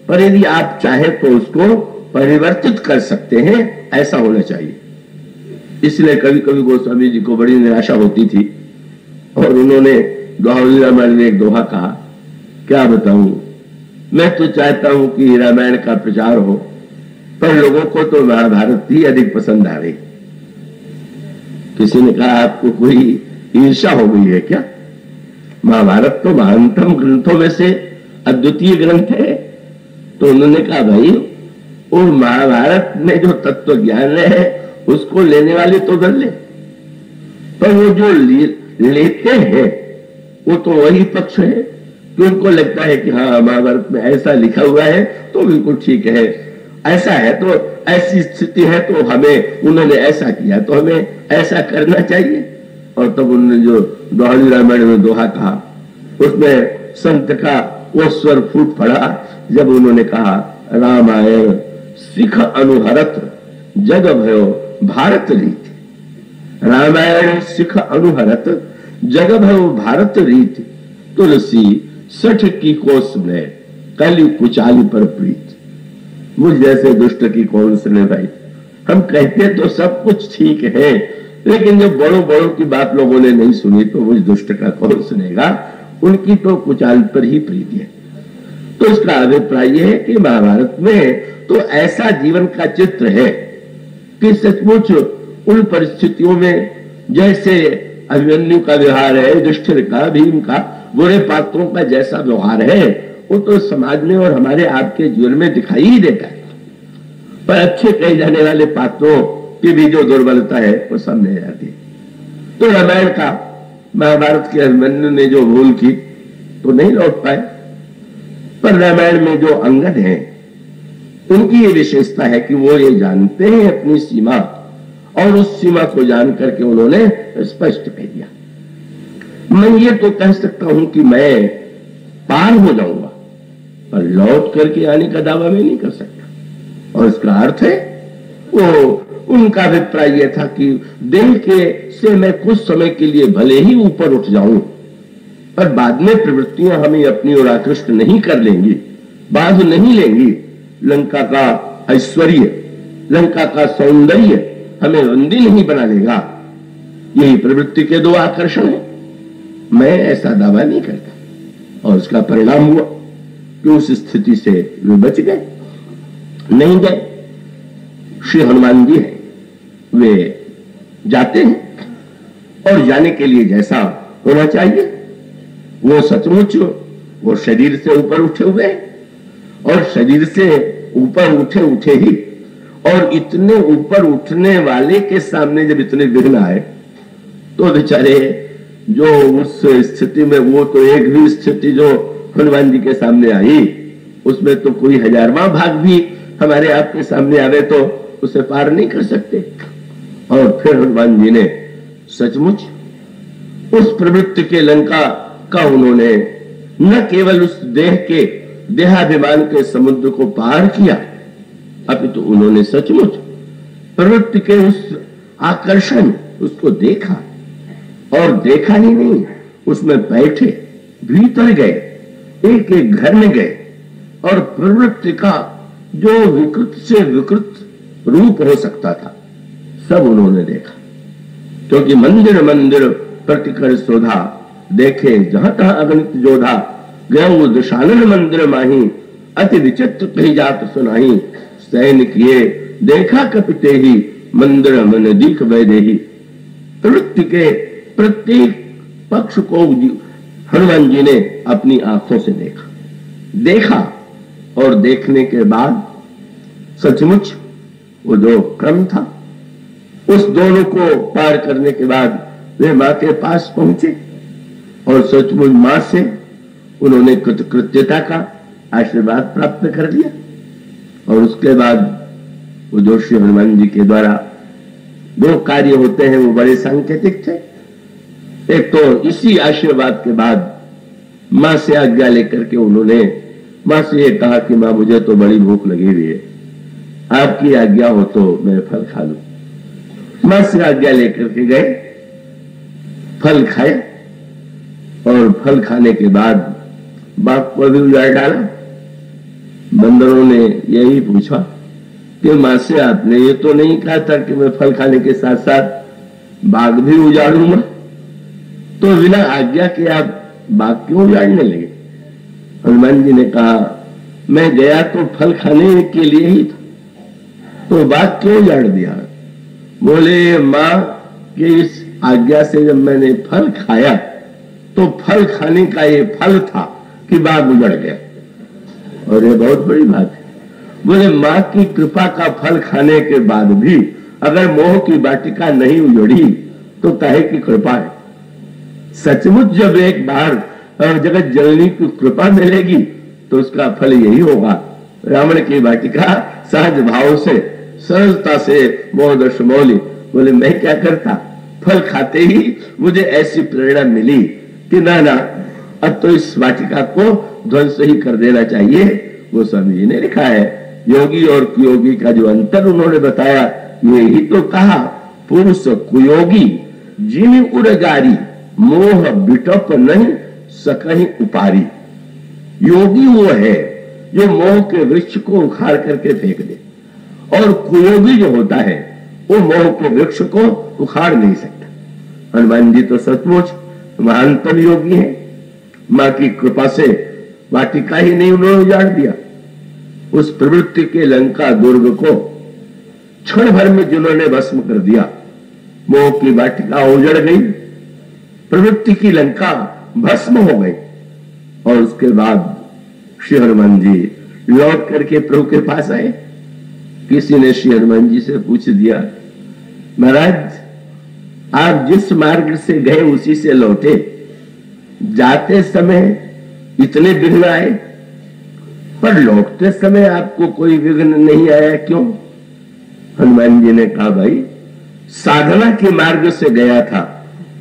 पर यदि आप चाहे तो उसको परिवर्तित कर सकते हैं, ऐसा होना चाहिए। इसलिए कभी कभी गोस्वामी जी को बड़ी निराशा होती थी और उन्होंने दोहावली रामायण में एक दोहा कहा, क्या बताऊं, मैं तो चाहता हूं कि रामायण का प्रचार हो, पर लोगों को तो महाभारत ही अधिक पसंद आ रही। किसी ने कहा आपको कोई ईर्ष्या हो गई है क्या? महाभारत तो महानतम ग्रंथों में से अद्वितीय ग्रंथ है। तो उन्होंने कहा भाई, वो महाभारत में जो तत्व ज्ञान है उसको लेने वाले तो कर ले, पर वो जो लेते हैं वो तो वही पक्ष है कि उनको लगता है कि हाँ महाभारत में ऐसा लिखा हुआ है तो बिल्कुल ठीक है, ऐसा है तो ऐसी स्थिति है तो हमें, उन्होंने ऐसा किया तो हमें ऐसा करना चाहिए। और तब उन्होंने जो दोहावली रामायण में दोहा कहा उसमें संत का वो स्वर फूट पड़ा जब उन्होंने कहा, रामायण सिख अनुहरत जग भयो भारत रीति। रामायण सिख अनुहरत जग भयो भारत रीति, तुलसी सठ की को सुने कली कुचाली पर प्रीत। मुझ जैसे दुष्ट की कौन सुने भाई? हम कहते तो सब कुछ ठीक है, लेकिन जब बड़ों बड़ों की बात लोगों ने नहीं सुनी तो मुझ दुष्ट का कौन सुनेगा? उनकी तो कुचाल पर ही प्रीति है। तो इसका अभिप्राय यह है कि महाभारत में तो ऐसा जीवन का चित्र है कि सचमुच उन परिस्थितियों में जैसे अभिमन्यु का व्यवहार है, युधिष्ठिर का, भीम का, बुरे पात्रों का जैसा व्यवहार है वो तो समाज में और हमारे आपके जीवन में दिखाई ही देता है। पर अच्छे कहे जाने वाले पात्रों की भी जो दुर्बलता है वो सामने आ जाती है। तो रामायण का, महाभारत के अभिमन्यु ने जो भूल की तो नहीं लौट पाए, पर रामायण में जो अंगद हैं उनकी ये विशेषता है कि वो ये जानते हैं अपनी सीमा, और उस सीमा को जान करके उन्होंने स्पष्ट कह दिया। मैं ये तो कह सकता हूं कि मैं पार हो जाऊंगा, पर लौट करके आने का दावा मैं नहीं कर सकता। और इसका अर्थ है वो, उनका अभिप्राय यह था कि देह के से मैं कुछ समय के लिए भले ही ऊपर उठ जाऊं, पर बाद में प्रवृत्तियां हमें अपनी ओर आकृष्ट नहीं कर लेंगी, बाध नहीं लेंगी। लंका का ऐश्वर्य, लंका का सौंदर्य हमें बंदी नहीं बना लेगा। यही प्रवृत्ति के दो आकर्षण है। मैं ऐसा दावा नहीं करता। और उसका परिणाम हुआ कि उस स्थिति से वे बच गए, नहीं गए। श्री हनुमान जी हैं, वे जाते हैं और जाने के लिए जैसा होना चाहिए, वो सचमुच वो शरीर से ऊपर उठे हुए हैं। और शरीर से ऊपर उठे उठे ही, और इतने ऊपर उठने वाले के सामने जब इतने विघ्न आए तो बेचारे जो उस स्थिति में, वो तो एक भी स्थिति जो हनुमान जी के सामने आई उसमें तो कोई हजारवां भाग भी हमारे आपके सामने आवे तो उसे पार नहीं कर सकते। और फिर हनुमान जी ने सचमुच उस प्रवृत्ति के लंका का उन्होंने न केवल उस देह के देहाभिमान के समुद्र को पार किया, अपितु उन्होंने सचमुच प्रवृत्ति के उस आकर्षण उसको देखा, और देखा ही नहीं, उसमें बैठे, भीतर गए, एक एक घर में गए, और प्रवृत्ति का जो विकृत से विकृत रूप हो सकता था सब उन्होंने देखा। क्योंकि मंदिर मंदिर प्रतिकर शोधा, देखे जहां तहां अगणित जोधा, गए दशानन मंदिर माही, अति विचित्र कही जात सुनाही, सैन किए देखा कपिते ही, मंदिर मन दीख वैदेही। प्रवृत्ति के प्रत्येक पक्ष को हनुमान जी ने अपनी आंखों से देखा, और देखने के बाद सचमुच वो जो क्रम था, उस दोनों को पार करने के बाद वे मां के पास पहुंचे, और सचमुच मां से उन्होंने कृतकृत्यता का आशीर्वाद प्राप्त कर लिया। और उसके बाद वो जो श्री हनुमान जी के द्वारा दो कार्य होते हैं वो बड़े सांकेतिक थे। एक तो इसी आशीर्वाद के बाद मां से आज्ञा लेकर के उन्होंने मां से ये कहा कि मां मुझे तो बड़ी भूख लगी हुई है, आपकी आज्ञा हो तो मैं फल खा लूं। मां से आज्ञा लेकर के गए, फल खाया, और फल खाने के बाद बाग को भी उजाड़ डाला। बंदरों ने यही पूछा कि मां से आपने ये तो नहीं कहा था कि मैं फल खाने के साथ साथ बाग भी उजाड़ूंगा, तो बिना आज्ञा के आप बाग क्यों उजाड़ने लगे? हनुमान जी ने कहा मैं गया तो फल खाने के लिए ही था, तो बाग क्यों उजाड़ दिया? बोले मां के इस आज्ञा से जब मैंने फल खाया तो फल खाने का ये फल था कि बाग उजड़ गया, और ये बहुत बड़ी बात है। बोले मां की कृपा का फल खाने के बाद भी अगर मोह की वाटिका नहीं उजड़ी तो काहे की कृपा है? सचमुच जब एक बार जगत जननी की कृपा मिलेगी तो उसका फल यही होगा। रावण की वाटिका सहज भाव से, सहजता से मोहदर्श मौली। बोले मैं क्या करता, फल खाते ही मुझे ऐसी प्रेरणा मिली कि ना अब तो इस वाटिका को ध्वंस ही कर देना चाहिए। वो स्वामी जी ने लिखा है, योगी और कुयोगी का जो अंतर उन्होंने बताया, यही तो कहा पुरुष कुयोगी जिन उड़गारी, मोह बिटप नहीं सकहीं उपारी। योगी वो है जो मोह के वृक्ष को उखाड़ करके फेंक दे, और कुयोगी जो होता है वो मोह के वृक्ष को उखाड़ नहीं सकता। हनुमान जी तो सचमुच महानतम योगी है। मां की कृपा से वाटिका ही नहीं उन्होंने उजाड़ दिया, उस प्रवृत्ति के लंका दुर्ग को क्षण भर में जिन्होंने भस्म कर दिया। मोह की वाटिका उजड़ गई, प्रवृत्ति की लंका भस्म हो गई। और उसके बाद श्री हनुमान जी लौट करके प्रभु के पास आए। किसी ने श्री हनुमान जी से पूछ दिया, महाराज आप जिस मार्ग से गए उसी से लौटे, जाते समय इतने विघ्न आए पर लौटते समय आपको कोई विघ्न नहीं आया, क्यों? हनुमान जी ने कहा भाई साधना के मार्ग से गया था,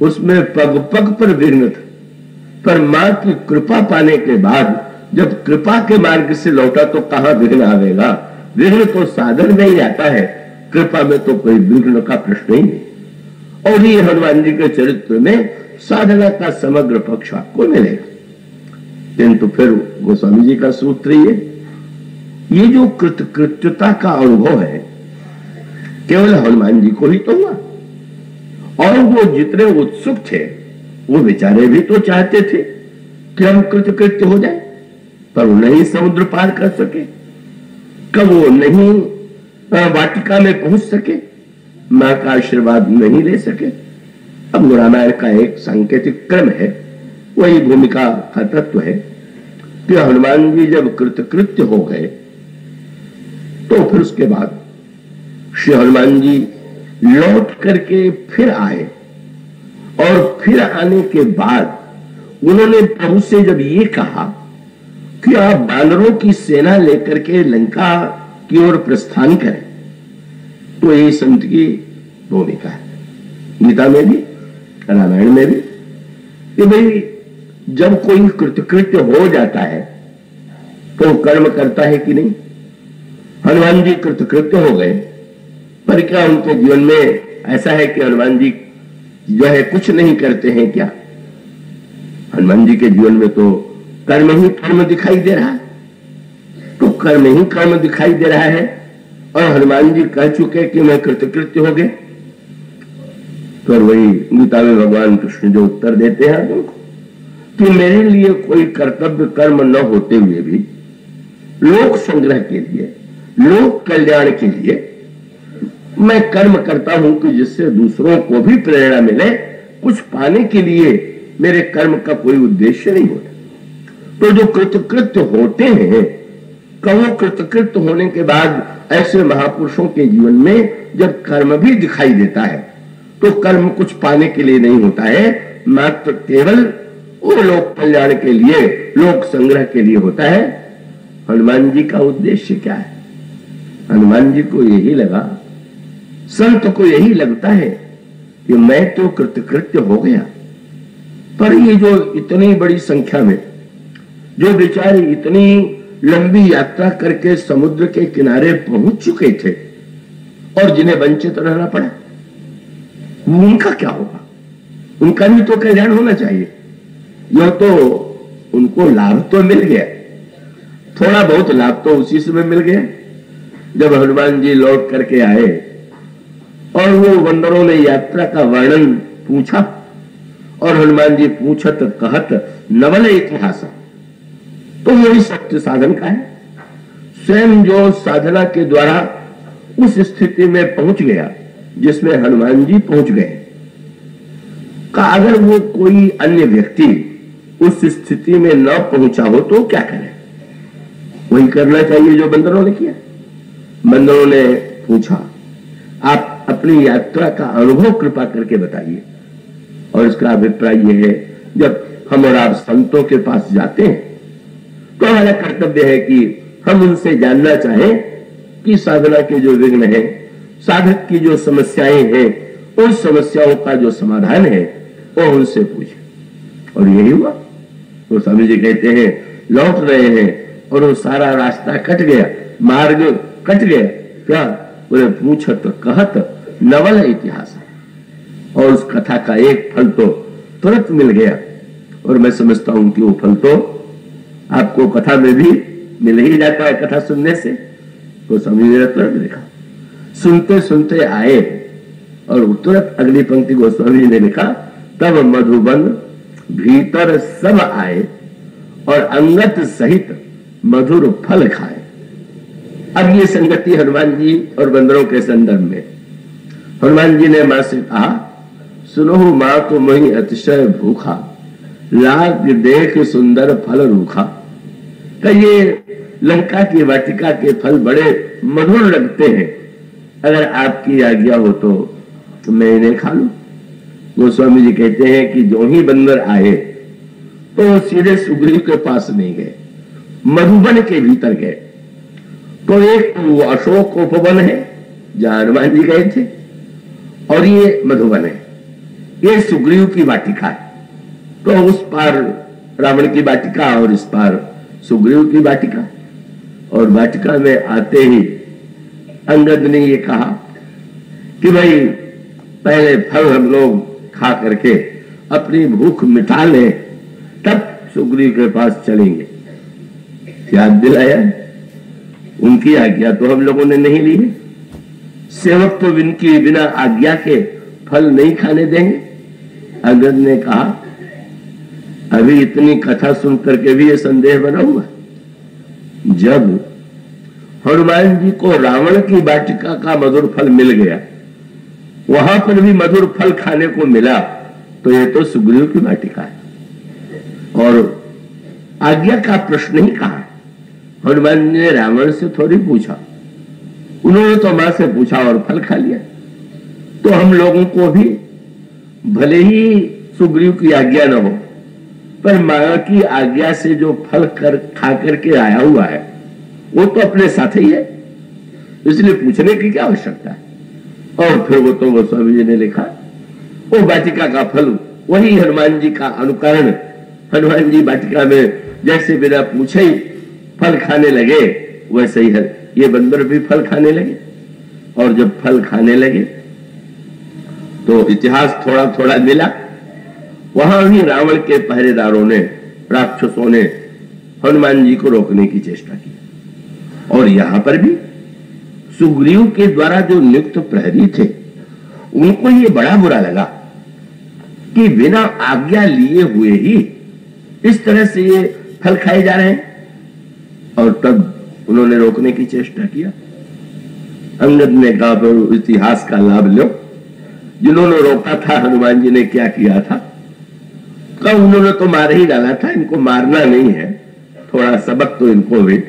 उसमें पग पग पर विघ्न था, पर मां की कृपा पाने के बाद जब कृपा के मार्ग से लौटा तो कहां विघ्न आवेगा? विघ्न तो साधन में ही आता है, कृपा में तो कोई विघ्न का प्रश्न ही नहीं। और ये हनुमान जी के चरित्र में साधना का समग्र पक्ष आपको मिलेगा। किंतु फिर गोस्वामी जी का सूत्र ये जो कृतकृत्यता का अनुभव है केवल हनुमान जी को ही तो हुआ, और वो जितने उत्सुक थे वो बेचारे भी तो चाहते थे कि हम कृतकृत्य हो जाए, पर वो नहीं समुद्र पार कर सके, कब वो नहीं वाटिका में पहुंच सके, मां का आशीर्वाद नहीं ले सके। अब रामायण का एक सांकेतिक क्रम है, वही भूमिका का तत्व है कि हनुमान जी जब कृतकृत्य हो गए तो फिर उसके बाद श्री हनुमान जी लौट करके फिर आए, और फिर आने के बाद उन्होंने प्रभु से जब ये कहा कि आप बानरों की सेना लेकर के लंका की ओर प्रस्थान करें, तो ये संत की भूमिका है, गीता में भी रामायण में भी, कि भाई जब कोई कृतकृत्य हो जाता है तो कर्म करता है कि नहीं। हनुमान जी कृतकृत्य हो गए, पर क्या उनके जीवन में ऐसा है कि हनुमान जी जो है कुछ नहीं करते हैं क्या? हनुमान जी के जीवन में तो कर्म ही कर्म दिखाई दे रहा है, तो कर्म ही कर्म दिखाई दे रहा है, और हनुमान जी कह चुके कि मैं कृतकृत्य हो गए। तो वही गीता में भगवान कृष्ण जो उत्तर देते हैं उनको कि मेरे लिए कोई कर्तव्य कर्म न होते हुए भी लोक संग्रह के लिए, लोक कल्याण के लिए मैं कर्म करता हूं कि जिससे दूसरों को भी प्रेरणा मिले, कुछ पाने के लिए मेरे कर्म का कोई उद्देश्य नहीं होता। तो जो कृतकृत्य होते हैं, कहो कृतकृत्य होने के बाद ऐसे महापुरुषों के जीवन में जब कर्म भी दिखाई देता है तो कर्म कुछ पाने के लिए नहीं होता है, मात्र केवल वो लोक कल्याण के लिए, लोक संग्रह के लिए होता है। हनुमान जी का उद्देश्य क्या है? हनुमान जी को यही लगा, संत को यही लगता है कि मैं तो कृतकृत्य हो गया, पर ये जो इतनी बड़ी संख्या में जो बेचारे इतनी लंबी यात्रा करके समुद्र के किनारे पहुंच चुके थे और जिन्हें वंचित रहना पड़ा, उनका क्या होगा? उनका भी तो कल्याण होना चाहिए। यह तो उनको लाभ तो मिल गया, थोड़ा बहुत लाभ तो उसी समय मिल गया जब हनुमान जी लौट करके आए और वो बंदरों ने यात्रा का वर्णन पूछा, और हनुमान जी पूछत कहत नवल इतिहास, तो वही सत्य साधन का है। स्वयं जो साधना के द्वारा उस स्थिति में पहुंच गया जिसमें हनुमान जी पहुंच गए, का अगर वो कोई अन्य व्यक्ति उस स्थिति में न पहुंचा हो तो क्या करे? वही करना चाहिए जो बंदरों ने किया। बंदरों ने पूछा, आप अपनी यात्रा का अनुभव कृपा करके बताइए। और इसका अभिप्राय यह है, जब हम और आप संतों के पास जाते हैं तो हमारा कर्तव्य है कि हम उनसे जानना चाहें कि साधना के जो विघ्न है, साधक की जो समस्याएं हैं, उन समस्याओं का जो समाधान है वो उनसे पूछे। और यही हुआ। तो स्वामी जी कहते हैं लौट रहे हैं और वो सारा रास्ता कट गया, मार्ग कट गया, क्या बोले पूछत कहत नवल इतिहास, और उस कथा का एक फल तो तुरंत मिल गया। और मैं समझता हूं कि वो फल तो आपको कथा में भी मिल ही जाता है कथा सुनने से। तो स्वामी जी ने तुरंत लिखा, सुनते सुनते आए, और तुरंत अगली पंक्ति गोस्वामी जी ने लिखा, तब मधुबन भीतर सब आए और अंगत सहित मधुर फल खाए। अब ये संगति हनुमान जी और बंदरों के संदर्भ में, हनुमान जी ने मां से कहा, सुनो मां को मही अतिशय भूखा, लाग देख सुंदर फल रूखा। तो ये लंका की वाटिका के फल बड़े मधुर लगते हैं, अगर आपकी आज्ञा हो तो मैं इन्हें खा लूं। गोस्वामी जी कहते हैं कि जो ही बंदर आए तो सीधे सुग्रीव के पास नहीं गए, मधुबन के भीतर गए। तो एक वो अशोक उपवन है जहां हनुमान जी गए थे, और ये मधुबन है, ये सुग्रीव की वाटिका है। तो उस पार रावण की वाटिका और इस पार सुग्रीव की वाटिका। और वाटिका में आते ही अंगद ने ये कहा कि भाई पहले फल हम लोग खा करके अपनी भूख मिटा लें, तब सुग्रीव के पास चलेंगे। याद दिलाया, उनकी आज्ञा तो हम लोगों ने नहीं ली है, सेवक तो इनकी बिना आज्ञा के फल नहीं खाने देंगे। अंगद ने कहा, अभी इतनी कथा सुन करके भी ये संदेह बना हुआ, जब हनुमान जी को रावण की वाटिका का मधुर फल मिल गया, वहां पर भी मधुर फल खाने को मिला, तो ये तो सुग्रीव की वाटिका है और आज्ञा का प्रश्न ही कहा। हनुमान जी ने रावण से थोड़ी पूछा, उन्होंने तो मां से पूछा और फल खा लिया। तो हम लोगों को भी भले ही सुग्रीव की आज्ञा न हो, पर मां की आज्ञा से जो फल खा करके आया हुआ है वो तो अपने साथ ही है, इसलिए पूछने की क्या आवश्यकता है। और फिर वो तो गोस्वामी जी ने लिखा, वो वाटिका का फल वही हनुमान जी का अनुकरण। हनुमान जी वाटिका में जैसे बिना पूछे ही फल खाने लगे, वैसे ही ये बंदर भी फल खाने लगे। और जब फल खाने लगे तो इतिहास थोड़ा थोड़ा मिला। वहां भी रावण के पहरेदारों ने, राक्षसों ने हनुमान जी को रोकने की चेष्टा की। और यहां पर भी सुग्रीव के द्वारा जो नियुक्त प्रहरी थे, उनको ये बड़ा बुरा लगा कि बिना आज्ञा लिए हुए ही इस तरह से ये फल खाए जा रहे हैं। और तब उन्होंने रोकने की चेष्टा किया। अंगद ने कहा, फिर इतिहास का लाभ लो, जिन्होंने रोका था हनुमान जी ने क्या किया था। कब उन्होंने तो मार ही डाला था, इनको मारना नहीं है, थोड़ा सबक तो इनको भी।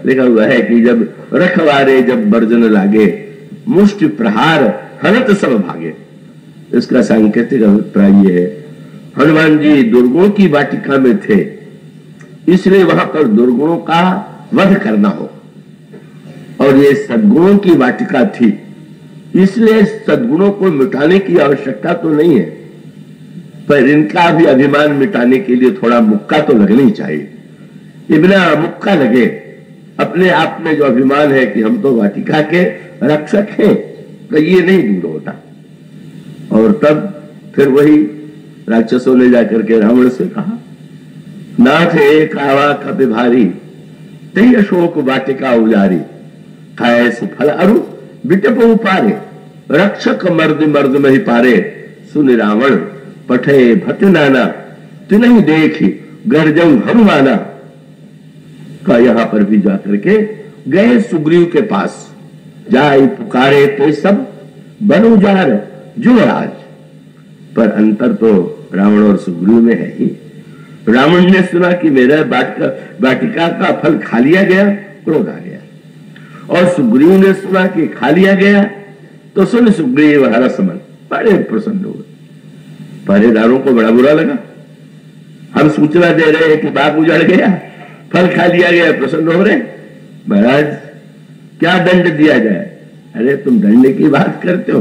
लिखा हुआ है कि जब रखवारे जब बर्जन लागे, मुष्टि प्रहार हनत सब भागे। इसका सांकेतिक अभिप्राय ये है, हनुमान जी दुर्गुणों की वाटिका में थे, इसलिए वहां पर दुर्गुणों का वध करना हो। और ये सद्गुणों की वाटिका थी, इसलिए सद्गुणों को मिटाने की आवश्यकता तो नहीं है, पर इनका भी अभिमान मिटाने के लिए थोड़ा मुक्का तो लगनी चाहिए। ये बिना मुक्का लगे अपने आप में जो अभिमान है कि हम तो वाटिका के रक्षक हैं, तो ये नहीं दूर होता। और तब फिर वही राक्षसों ने जाकर के रावण से कहा, नाथ एक आवा कपि भारी, तही अशोक वाटिका उजारी, खाए सुफल अरु बिटप उपारे, रक्षक मर्द मर्द में ही पारे, सुन रावण पठे भट नाना, तिनहि देखी गर्जऊ हम माना। का यहां पर भी जाकर के गए सुग्रीव के पास, जाई पुकारे तो सब बनु जार जुवराज। पर अंतर तो रावण और सुग्रीव में है ही। रावण ने सुना कि मेरा वाटिका का फल खा लिया गया, क्रोध आ गया। और सुग्रीव ने सुना कि खा लिया गया, तो सुन सुग्रीव हरस मन, बड़े प्रसन्न हुए। पहरेदारों को बड़ा बुरा लगा, हम सूचना दे रहे हैं कि बाग उजड़ गया, फल खा लिया गया, प्रसन्न हो रहे। महाराज क्या दंड दिया जाए? अरे तुम दंड की बात करते हो।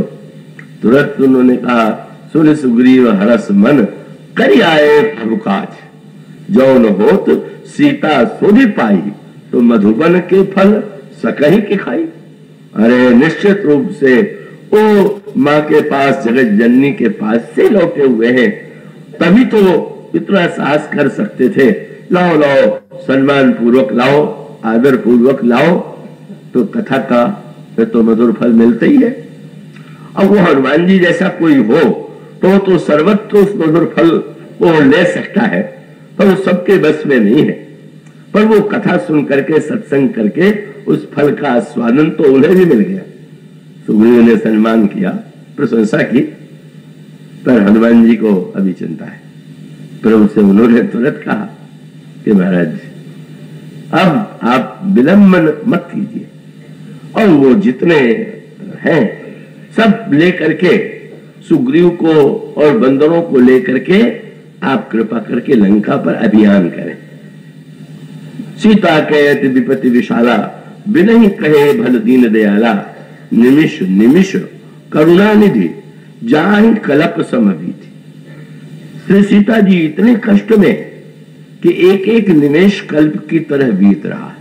तुरंत उन्होंने कहा, सुन सुग्रीव हरस मन, करी आए प्रभु काज, जौन होत सीता सोधी पाई, तो मधुबन के फल सकही के खाई। अरे निश्चित रूप से वो माँ के पास, जगत जननी के पास से लौटे हुए हैं, तभी तो इतना साहस कर सकते थे। लाओ लाओ, सम्मान पूर्वक लाओ, आदर पूर्वक लाओ, तो कथा का तो मधुर फल मिलते ही है। अब वो हनुमान जी जैसा कोई हो तो सर्वत्र उस मधुर फल वो ले सकता है, पर वो सबके बस में नहीं है। पर वो कथा सुन करके, सत्संग करके उस फल का आस्वादन तो उन्हें भी मिल गया। सुग्रीव ने सम्मान किया, प्रशंसा की, पर हनुमान जी को अभी चिंता है। प्रभु से उन्होंने तुरंत कहा कि महाराज अब आप विलंबन मत कीजिए, और वो जितने हैं सब लेकर के, सुग्रीव को और बंदरों को लेकर के आप कृपा करके लंका पर अभियान करें। सीता कहत विपति विशाला, बिनहि कहे भल दीन दयाला, निमिष निमिष करुणा निधि, जाहि कलप समभीति। श्री सीता जी इतने कष्ट में कि एक एक निमेष कल्प की तरह बीत रहा है।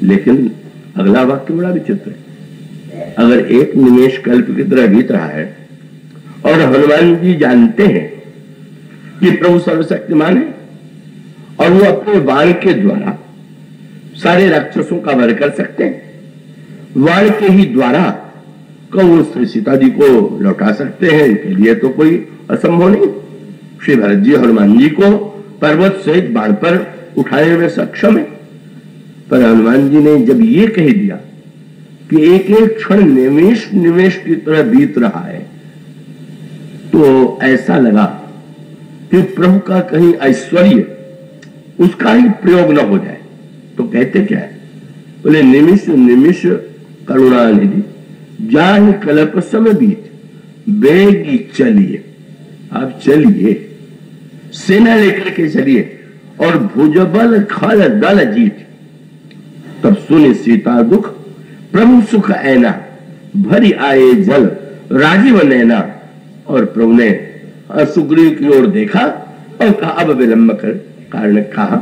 लेकिन अगला वाक्य बड़ा विचित्र है। अगर एक निमेष कल्प की तरह बीत रहा है और हनुमान जी जानते हैं कि प्रभु सर्वशक्तिमान है और वो अपने बाण के द्वारा सारे राक्षसों का वध कर सकते हैं, बाण के ही द्वारा वो श्री सीता जी को लौटा सकते हैं, इनके लिए तो कोई असंभव नहीं। श्री भरत जी हनुमान जी को पर्वत सहित बाण पर उठाने में सक्षम है। पर हनुमान जी ने जब ये कह दिया कि एक एक क्षण निमेष निमेष की तरह बीत रहा है, तो ऐसा लगा कि प्रभु का कहीं ऐश्वर्य उसका ही प्रयोग न हो जाए। तो कहते क्या है, बोले निमिष निमिष करुणानिधि जान कल्प समय बीत बेगी चलिए। आप चलिए, सेना लेकर के चलिए और भुजबल खल दल जीत। तब सुने सीता दुख प्रभु सुख ऐना भरी आए जल राजीव नैना। और प्रभु ने सुग्रीव की ओर देखा और कहा, अब विलंब कर कारण कहा।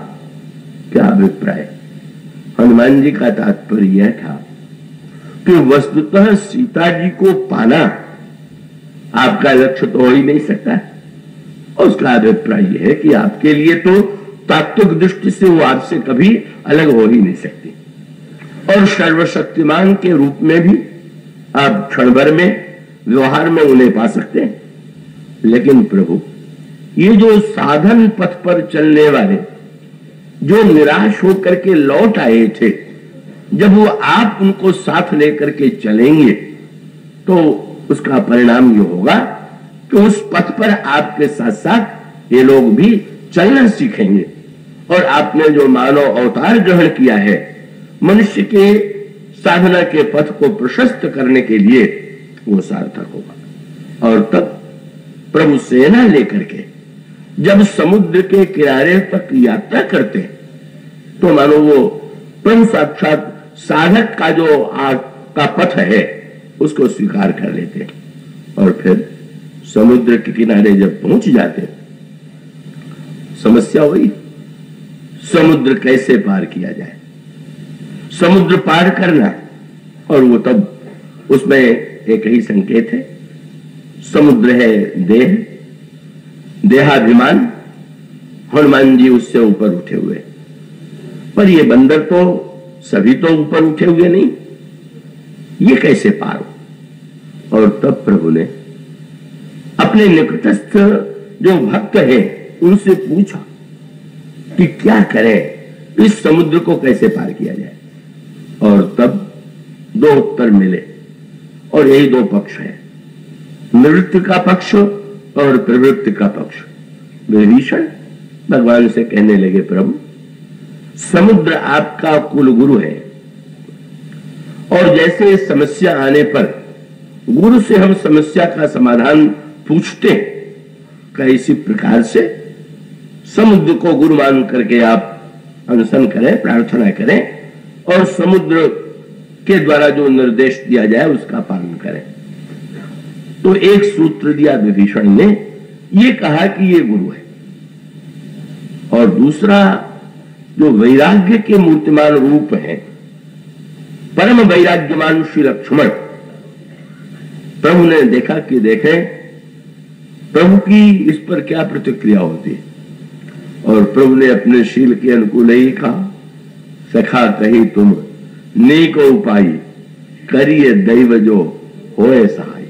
क्या अभिप्राय? हनुमान जी का तात्पर्य यह था कि वस्तुतः सीता जी को पाना आपका लक्ष्य तो हो ही नहीं सकता। और उसका अभिप्राय यह है कि आपके लिए तो तात्विक दृष्टि से वो आपसे कभी अलग हो ही नहीं सकती, और सर्वशक्तिमान के रूप में भी आप क्षण भर में व्यवहार में उन्हें पा सकते हैं। लेकिन प्रभु ये जो साधन पथ पर चलने वाले जो निराश होकर के लौट आए थे, जब वो आप उनको साथ लेकर के चलेंगे तो उसका परिणाम ये होगा कि उस पथ पर आपके साथ साथ ये लोग भी चलना सीखेंगे। और आपने जो मानव अवतार ग्रहण किया है मनुष्य के साधना के पथ को प्रशस्त करने के लिए, वो सार्थक होगा। और तब प्रभु सेना लेकर के जब समुद्र के किनारे तक यात्रा करते तो मानो वो प्रभु साक्षात साधक का जो का पथ है उसको स्वीकार कर लेते। और फिर समुद्र के किनारे जब पहुंच जाते, समस्या हुई समुद्र कैसे पार किया जाए, समुद्र पार करना। और वो तब उसमें एक ही संकेत है, समुद्र है देह, देहाभिमान। हनुमान जी उससे ऊपर उठे हुए, पर ये बंदर तो सभी तो ऊपर उठे हुए नहीं, ये कैसे पार हो? और तब प्रभु ने अपने निकटस्थ जो भक्त है उनसे पूछा कि क्या करें, इस समुद्र को कैसे पार किया जाए। और तब दो उत्तर मिले, और यही दो पक्ष है, निवृत्ति का पक्ष और प्रवृत्ति का पक्ष। विभीषण भगवान से कहने लगे, प्रभु समुद्र आपका कुल गुरु है, और जैसे समस्या आने पर गुरु से हम समस्या का समाधान पूछते, कैसी प्रकार से समुद्र को गुरु मान करके आप अनशन करें, प्रार्थना करें और समुद्र के द्वारा जो निर्देश दिया जाए उसका पालन करें। तो एक सूत्र दिया विभीषण ने, ये कहा कि ये गुरु है। और दूसरा जो वैराग्य के मूर्तिमान रूप है, परम वैराग्यमान श्री लक्ष्मण, प्रभु ने देखा कि देखें प्रभु की इस पर क्या प्रतिक्रिया होती है। और प्रभु ने अपने शील के अनुकूल ही कहा, सखा कही तुम नेको उपाय करिए दैव जो होए सहाय।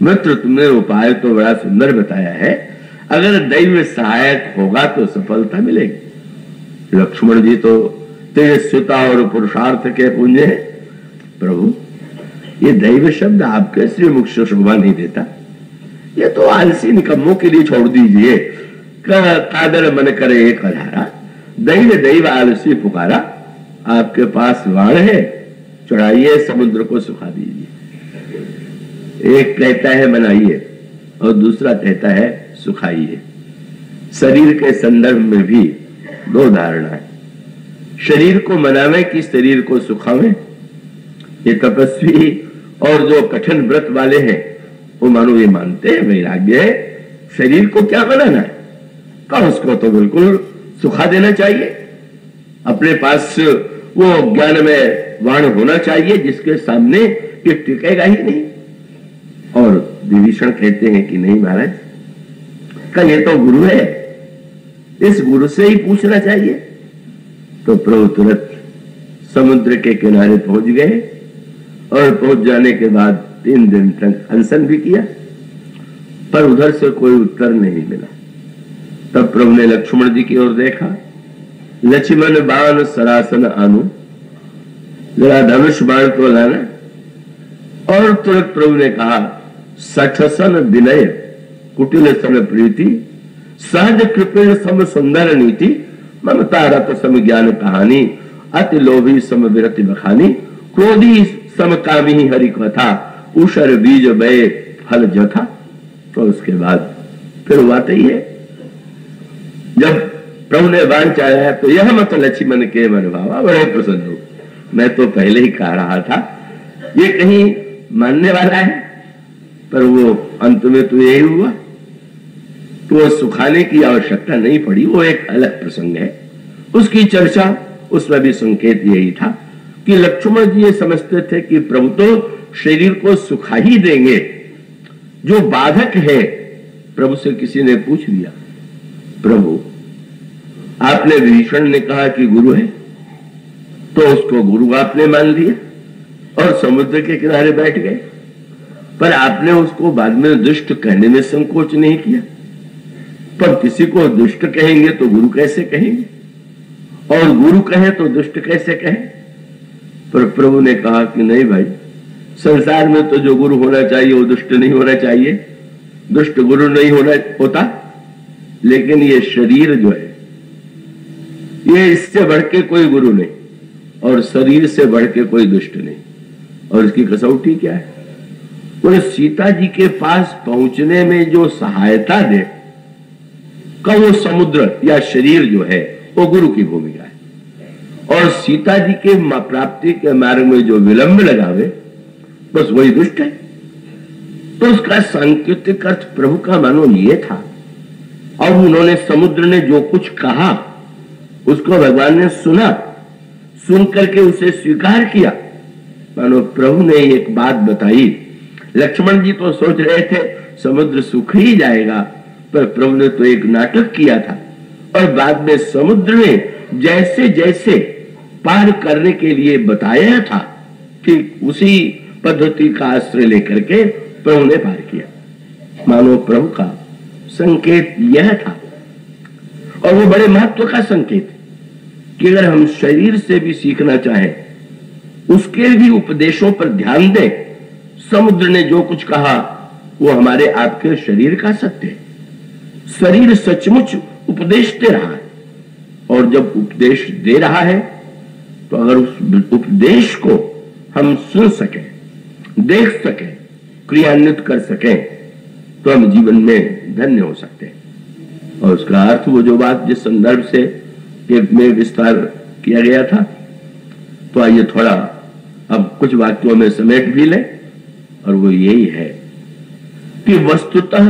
मित्र तुमने उपाय तो बड़ा सुंदर बताया है, अगर दैव सहायक होगा तो सफलता मिलेगी। लक्ष्मण जी तो तेजस्विता और पुरुषार्थ के पुंज है। प्रभु ये दैव शब्द आपके श्री मुख से शोभा नहीं देता, ये तो आलसी निकम्मों के लिए छोड़ दीजिए। कादर मन करे एक अधारा, दैव दैव आलसी पुकारा। आपके पास वाण है, चढ़ाइए समुद्र को सुखा दीजिए। एक कहता है मनाइए और दूसरा कहता है सुखाइए। शरीर के संदर्भ में भी दो धारणा है, शरीर को मनावे कि शरीर को सुखावे। ये तपस्वी और जो कठिन व्रत वाले हैं वो मानो ये मानते हैं वैराग्य है, शरीर को क्या मनाना है, का उसको तो बिल्कुल सुखा देना चाहिए। अपने पास वो ज्ञान में वाण होना चाहिए जिसके सामने ये टिकेगा ही नहीं। और विभीषण कहते हैं कि नहीं महाराज, का ये तो गुरु है, इस गुरु से ही पूछना चाहिए। तो प्रभु तुरंत समुद्र के किनारे पहुंच गए और पहुंच जाने के बाद 3 दिन तक अनशन भी किया, पर उधर से कोई उत्तर नहीं मिला। तब प्रभु ने लक्ष्मण जी की ओर देखा, लक्ष्मण बाण सरासन आनु, जरा धनुष बाण तो लाना। और तुरंत प्रभु ने कहा, सठसन विनय कुटिल सम प्रीति सहज कृपेण सम सुंदर नीति ममता रत सम ज्ञान कहानी अति लोभी सम विरति बखानी क्रोधी सम कामी हरि कथा उषर बीज बय फल जथा। तो उसके बाद फिर बात ही है, जब प्रभु ने बाण चलाया तो यह मत लक्ष्मण के मन भावा बड़े प्रसन्न हो। मैं तो पहले ही कह रहा था ये कहीं मानने वाला है, पर वो अंत में तो यही हुआ। तो वो सुखाने की आवश्यकता नहीं पड़ी, वो एक अलग प्रसंग है, उसकी चर्चा, उसमें भी संकेत यही था कि लक्ष्मण जी ये समझते थे कि प्रभु तो शरीर को सुखा ही देंगे, जो बाधक है। प्रभु से किसी ने पूछ लिया, प्रभु आपने विभीषण ने कहा कि गुरु है, तो उसको गुरु आपने मान लिया और समुद्र के किनारे बैठ गए, पर आपने उसको बाद में दुष्ट कहने में संकोच नहीं किया। पर किसी को दुष्ट कहेंगे तो गुरु कैसे कहेंगे, और गुरु कहे तो दुष्ट कैसे कहे। पर प्रभु ने कहा कि नहीं भाई, संसार में तो जो गुरु होना चाहिए वो दुष्ट नहीं होना चाहिए, दुष्ट गुरु नहीं होता, लेकिन ये शरीर जो है ये इससे बढ़ के कोई गुरु नहीं और शरीर से बढ़ के कोई दुष्ट नहीं। और इसकी कसौटी क्या है, बोले सीता जी के पास पहुंचने में जो सहायता दे का वो समुद्र या शरीर जो है वो गुरु की भूमिका है, और सीता जी के प्राप्ति के मार्ग में जो विलंब लगावे बस वही दुष्ट है। तो उसका सांकेतिक अर्थ प्रभु का मानो ये था, और उन्होंने समुद्र ने जो कुछ कहा उसको भगवान ने सुना, सुन करके उसे स्वीकार किया। मानो प्रभु ने एक बात बताई, लक्ष्मण जी तो सोच रहे थे समुद्र सूख ही जाएगा, पर प्रभु ने तो एक नाटक किया था, और बाद में समुद्र में जैसे जैसे पार करने के लिए बताया था ठीक उसी पद्धति का आश्रय लेकर के प्रभु ने पार किया। मानो प्रभु का संकेत यह था, और वो बड़े महत्व का संकेत कि अगर हम शरीर से भी सीखना चाहें, उसके भी उपदेशों पर ध्यान दें। समुद्र ने जो कुछ कहा वो हमारे आपके शरीर का सत्य है। शरीर सचमुच उपदेश दे रहा है, और जब उपदेश दे रहा है तो अगर उस उपदेश को हम सुन सकें, देख सकें, क्रियान्वित कर सकें, तो हम जीवन में धन्य हो सकते हैं। और उसका अर्थ वो जो बात जिस संदर्भ से में विस्तार किया गया था, तो आइए थोड़ा अब कुछ वाक्यों में समेट भी लें, और वो यही है कि वस्तुतः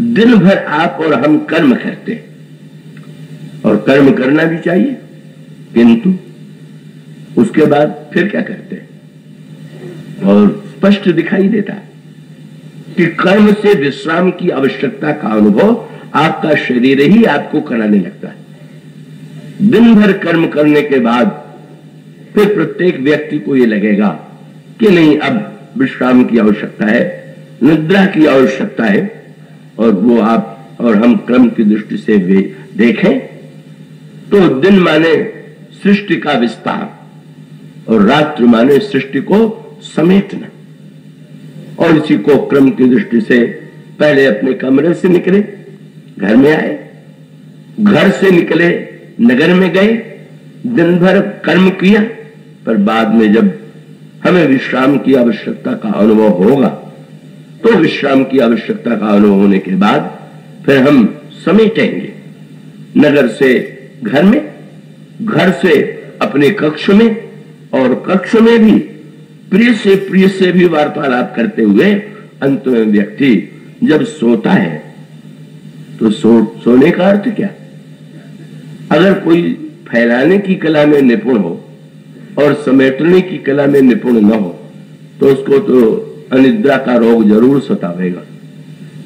दिन भर आप और हम कर्म करते हैं, और कर्म करना भी चाहिए, किंतु उसके बाद फिर क्या करते हैं। और स्पष्ट दिखाई देता है कि कर्म से विश्राम की आवश्यकता का अनुभव आपका शरीर ही आपको कराने लगता है। दिन भर कर्म करने के बाद फिर प्रत्येक व्यक्ति को यह लगेगा कि नहीं, अब विश्राम की आवश्यकता है, निद्रा की आवश्यकता है। और वो आप और हम क्रम की दृष्टि से देखें तो दिन माने सृष्टि का विस्तार, और रात्रि माने सृष्टि को समेटना। और इसी को क्रम की दृष्टि से पहले अपने कमरे से निकले, घर में आए, घर से निकले, नगर में गए, दिन भर कर्म किया, पर बाद में जब हमें विश्राम की आवश्यकता का अनुभव होगा, तो विश्राम की आवश्यकता का अनुभव होने के बाद फिर हम समेटेंगे, नगर से घर में, घर से अपने कक्ष में, और कक्ष में भी प्रिय से भी वार्तालाप करते हुए अंत में व्यक्ति जब सोता है तो सोने का अर्थ क्या। अगर कोई फैलाने की कला में निपुण हो और समेटने की कला में निपुण न हो तो उसको तो अनिद्रा का रोग जरूर सतावेगा।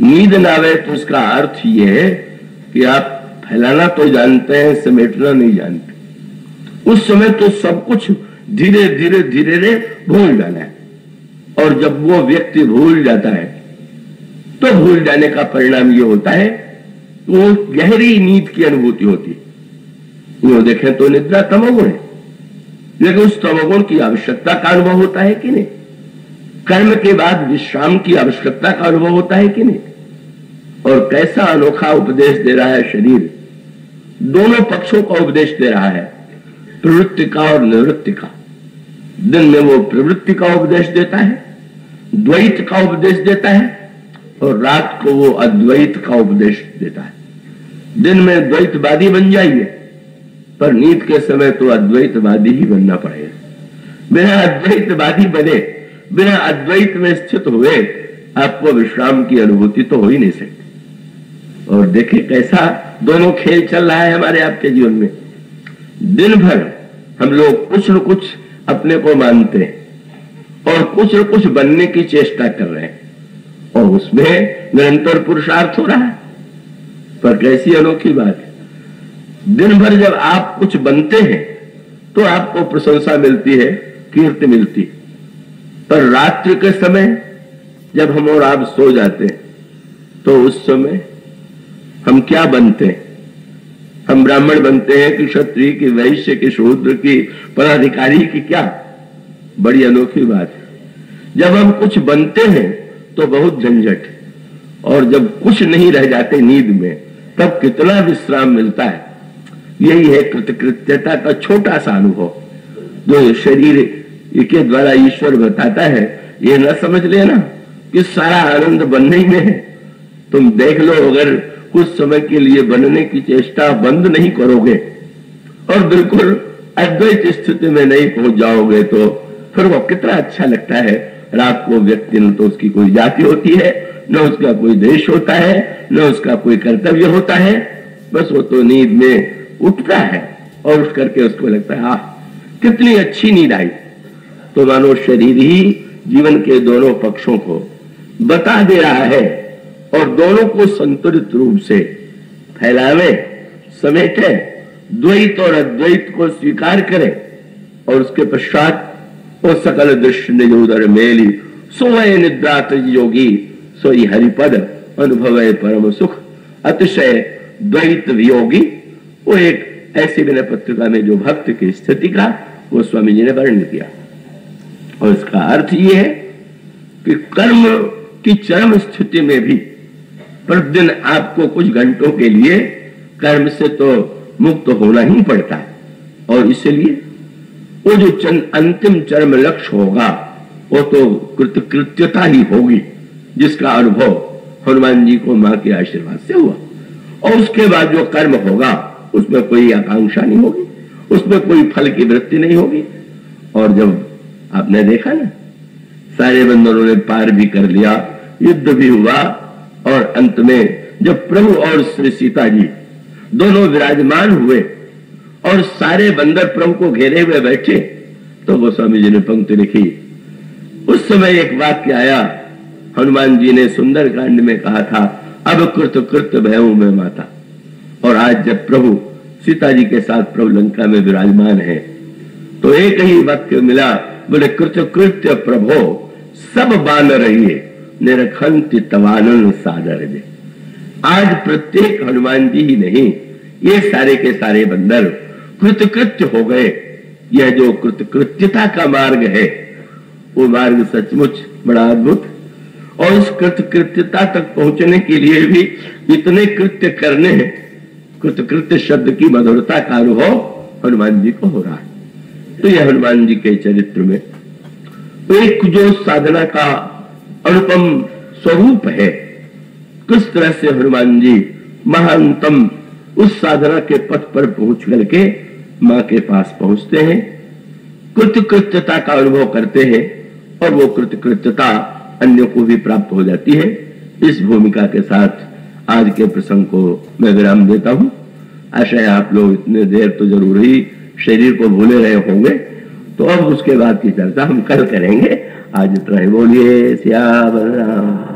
नींद ना आवे तो इसका अर्थ यह है कि आप फैलाना तो जानते हैं, समेटना नहीं जानते। उस समय तो सब कुछ धीरे धीरे धीरे धीरे भूल जाना है, और जब वो व्यक्ति भूल जाता है तो भूल जाने का परिणाम ये होता है वो गहरी नींद की अनुभूति होती है। वो देखें तो निद्रा तमोगुण है, लेकिन उस तमोगुण की आवश्यकता का अनुभव होता है कि नहीं। कर्म के बाद विश्राम की आवश्यकता का अनुभव होता है कि नहीं। और कैसा अनोखा उपदेश दे रहा है शरीर, दोनों पक्षों का उपदेश दे रहा है, प्रवृत्ति का और निवृत्ति का। दिन में वो प्रवृत्ति का उपदेश देता है, द्वैत का उपदेश देता है, और रात को वो अद्वैत का उपदेश देता है। दिन में द्वैतवादी बन जाइए, पर नींद के समय तो अद्वैतवादी ही बनना पड़ेगा। बिना अद्वैतवादी बने, बिना अद्वैत में स्थित हुए आपको विश्राम की अनुभूति तो हो ही नहीं सकती। और देखिए कैसा दोनों खेल चल रहा है हमारे आपके जीवन में। दिन भर हम लोग कुछ न कुछ अपने को मानते हैं और कुछ न कुछ बनने की चेष्टा कर रहे हैं, और उसमें निरंतर पुरुषार्थ हो रहा है। पर कैसी अनोखी बात है, दिन भर जब आप कुछ बनते हैं तो आपको प्रशंसा मिलती है, कीर्ति मिलती है, पर रात्रि के समय जब हम और आप सो जाते हैं तो उस समय हम क्या बनते हैं? हम ब्राह्मण बनते हैं कि क्षत्रिय की, वैश्य की, शूद्र की, पदाधिकारी की? क्या बड़ी अनोखी बात है। जब हम कुछ बनते हैं तो बहुत झंझट, और जब कुछ नहीं रह जाते नींद में तब कितना विश्राम मिलता है। यही है कृतकृत्यता का छोटा सा अनुभव जो शरीर के द्वारा ईश्वर बताता है। ये न समझ लेना कि सारा आनंद बनने में है। तुम देख लो, अगर कुछ समय के लिए बनने की चेष्टा बंद नहीं करोगे और बिल्कुल अद्वैत स्थिति में नहीं पहुंच जाओगे तो फिर वो कितना अच्छा लगता है। रात को व्यक्ति न तो उसकी कोई जाति होती है, न उसका कोई देश होता है, न उसका कोई कर्तव्य होता है, बस वो तो नींद में उठता है और उठ करके उसको लगता है कितनी अच्छी नींद आई। तो मानो शरीर ही जीवन के दोनों पक्षों को बता दे रहा है और दोनों को संतुलित रूप से फैलावे, समेटे, द्वैत और अद्वैत को स्वीकार करे, और उसके पश्चात वो सकल दृश्य निज उदर मेली, सोए निद्रात योगी सोई हरिपद अनुभवे परम सुख अतिशय द्वैत वियोगी। वो एक ऐसी विनय पत्रिका में जो भक्त की स्थिति का वो स्वामी जी ने वर्णन किया, और इसका अर्थ ये है कि कर्म की चरम स्थिति में भी प्रतिदिन आपको कुछ घंटों के लिए कर्म से तो मुक्त होना ही पड़ता है, और इसलिए वो जो अंतिम चरम लक्ष्य होगा वो तो कृतकृत्यता ही होगी, जिसका अनुभव हनुमान जी को मां के आशीर्वाद से हुआ। और उसके बाद जो कर्म होगा उसमें कोई आकांक्षा नहीं होगी, उसमें कोई फल की वृत्ति नहीं होगी। और जब आपने देखा ना, सारे बंदरों ने पार भी कर लिया, युद्ध भी हुआ, और अंत में जब प्रभु और श्री सीता जी दोनों विराजमान हुए और सारे बंदर प्रभु को घेरे हुए बैठे, तो गोस्वामी जी ने पंक्ति लिखी। उस समय एक वाक्य आया, हनुमान जी ने सुंदर कांड में कहा था, अब कृत कृत भयऊ में माता। और आज जब प्रभु सीता जी के साथ प्रभु लंका में विराजमान है तो एक ही वाक्य मिला, बोले कृत कृत्य प्रभो सब बान रहिए निरखंति तवानन सादर दे। आज प्रत्येक हनुमान जी ही नहीं, ये सारे के सारे बंदर कृतकृत्य हो गए। यह जो कृतकृत्यता का मार्ग है वो मार्ग सचमुच बड़ा अद्भुत, और उस कृतकृत्यता तक पहुंचने के लिए भी इतने कृत्य करने हैं। कृतकृत्य शब्द की मधुरता का अनुभव हनुमान जी को हो रहा है। तो यह हनुमान जी के चरित्र में एक जो साधना का अनुपम स्वरूप है, किस तरह से हनुमान जी महानतम उस साधना के पथ पर पहुंच करके मां के पास पहुंचते हैं, कृतकृत्यता का अनुभव करते हैं, और वो कृतकृत्यता अन्यों को भी प्राप्त हो जाती है। इस भूमिका के साथ आज के प्रसंग को मैं विराम देता हूं। आशा है आप लोग इतने देर तो जरूर ही शरीर को भूले रहे होंगे, तो अब उसके बाद की चर्चा हम कल करेंगे। आज इतना ही, बोलिए सिया बलराम।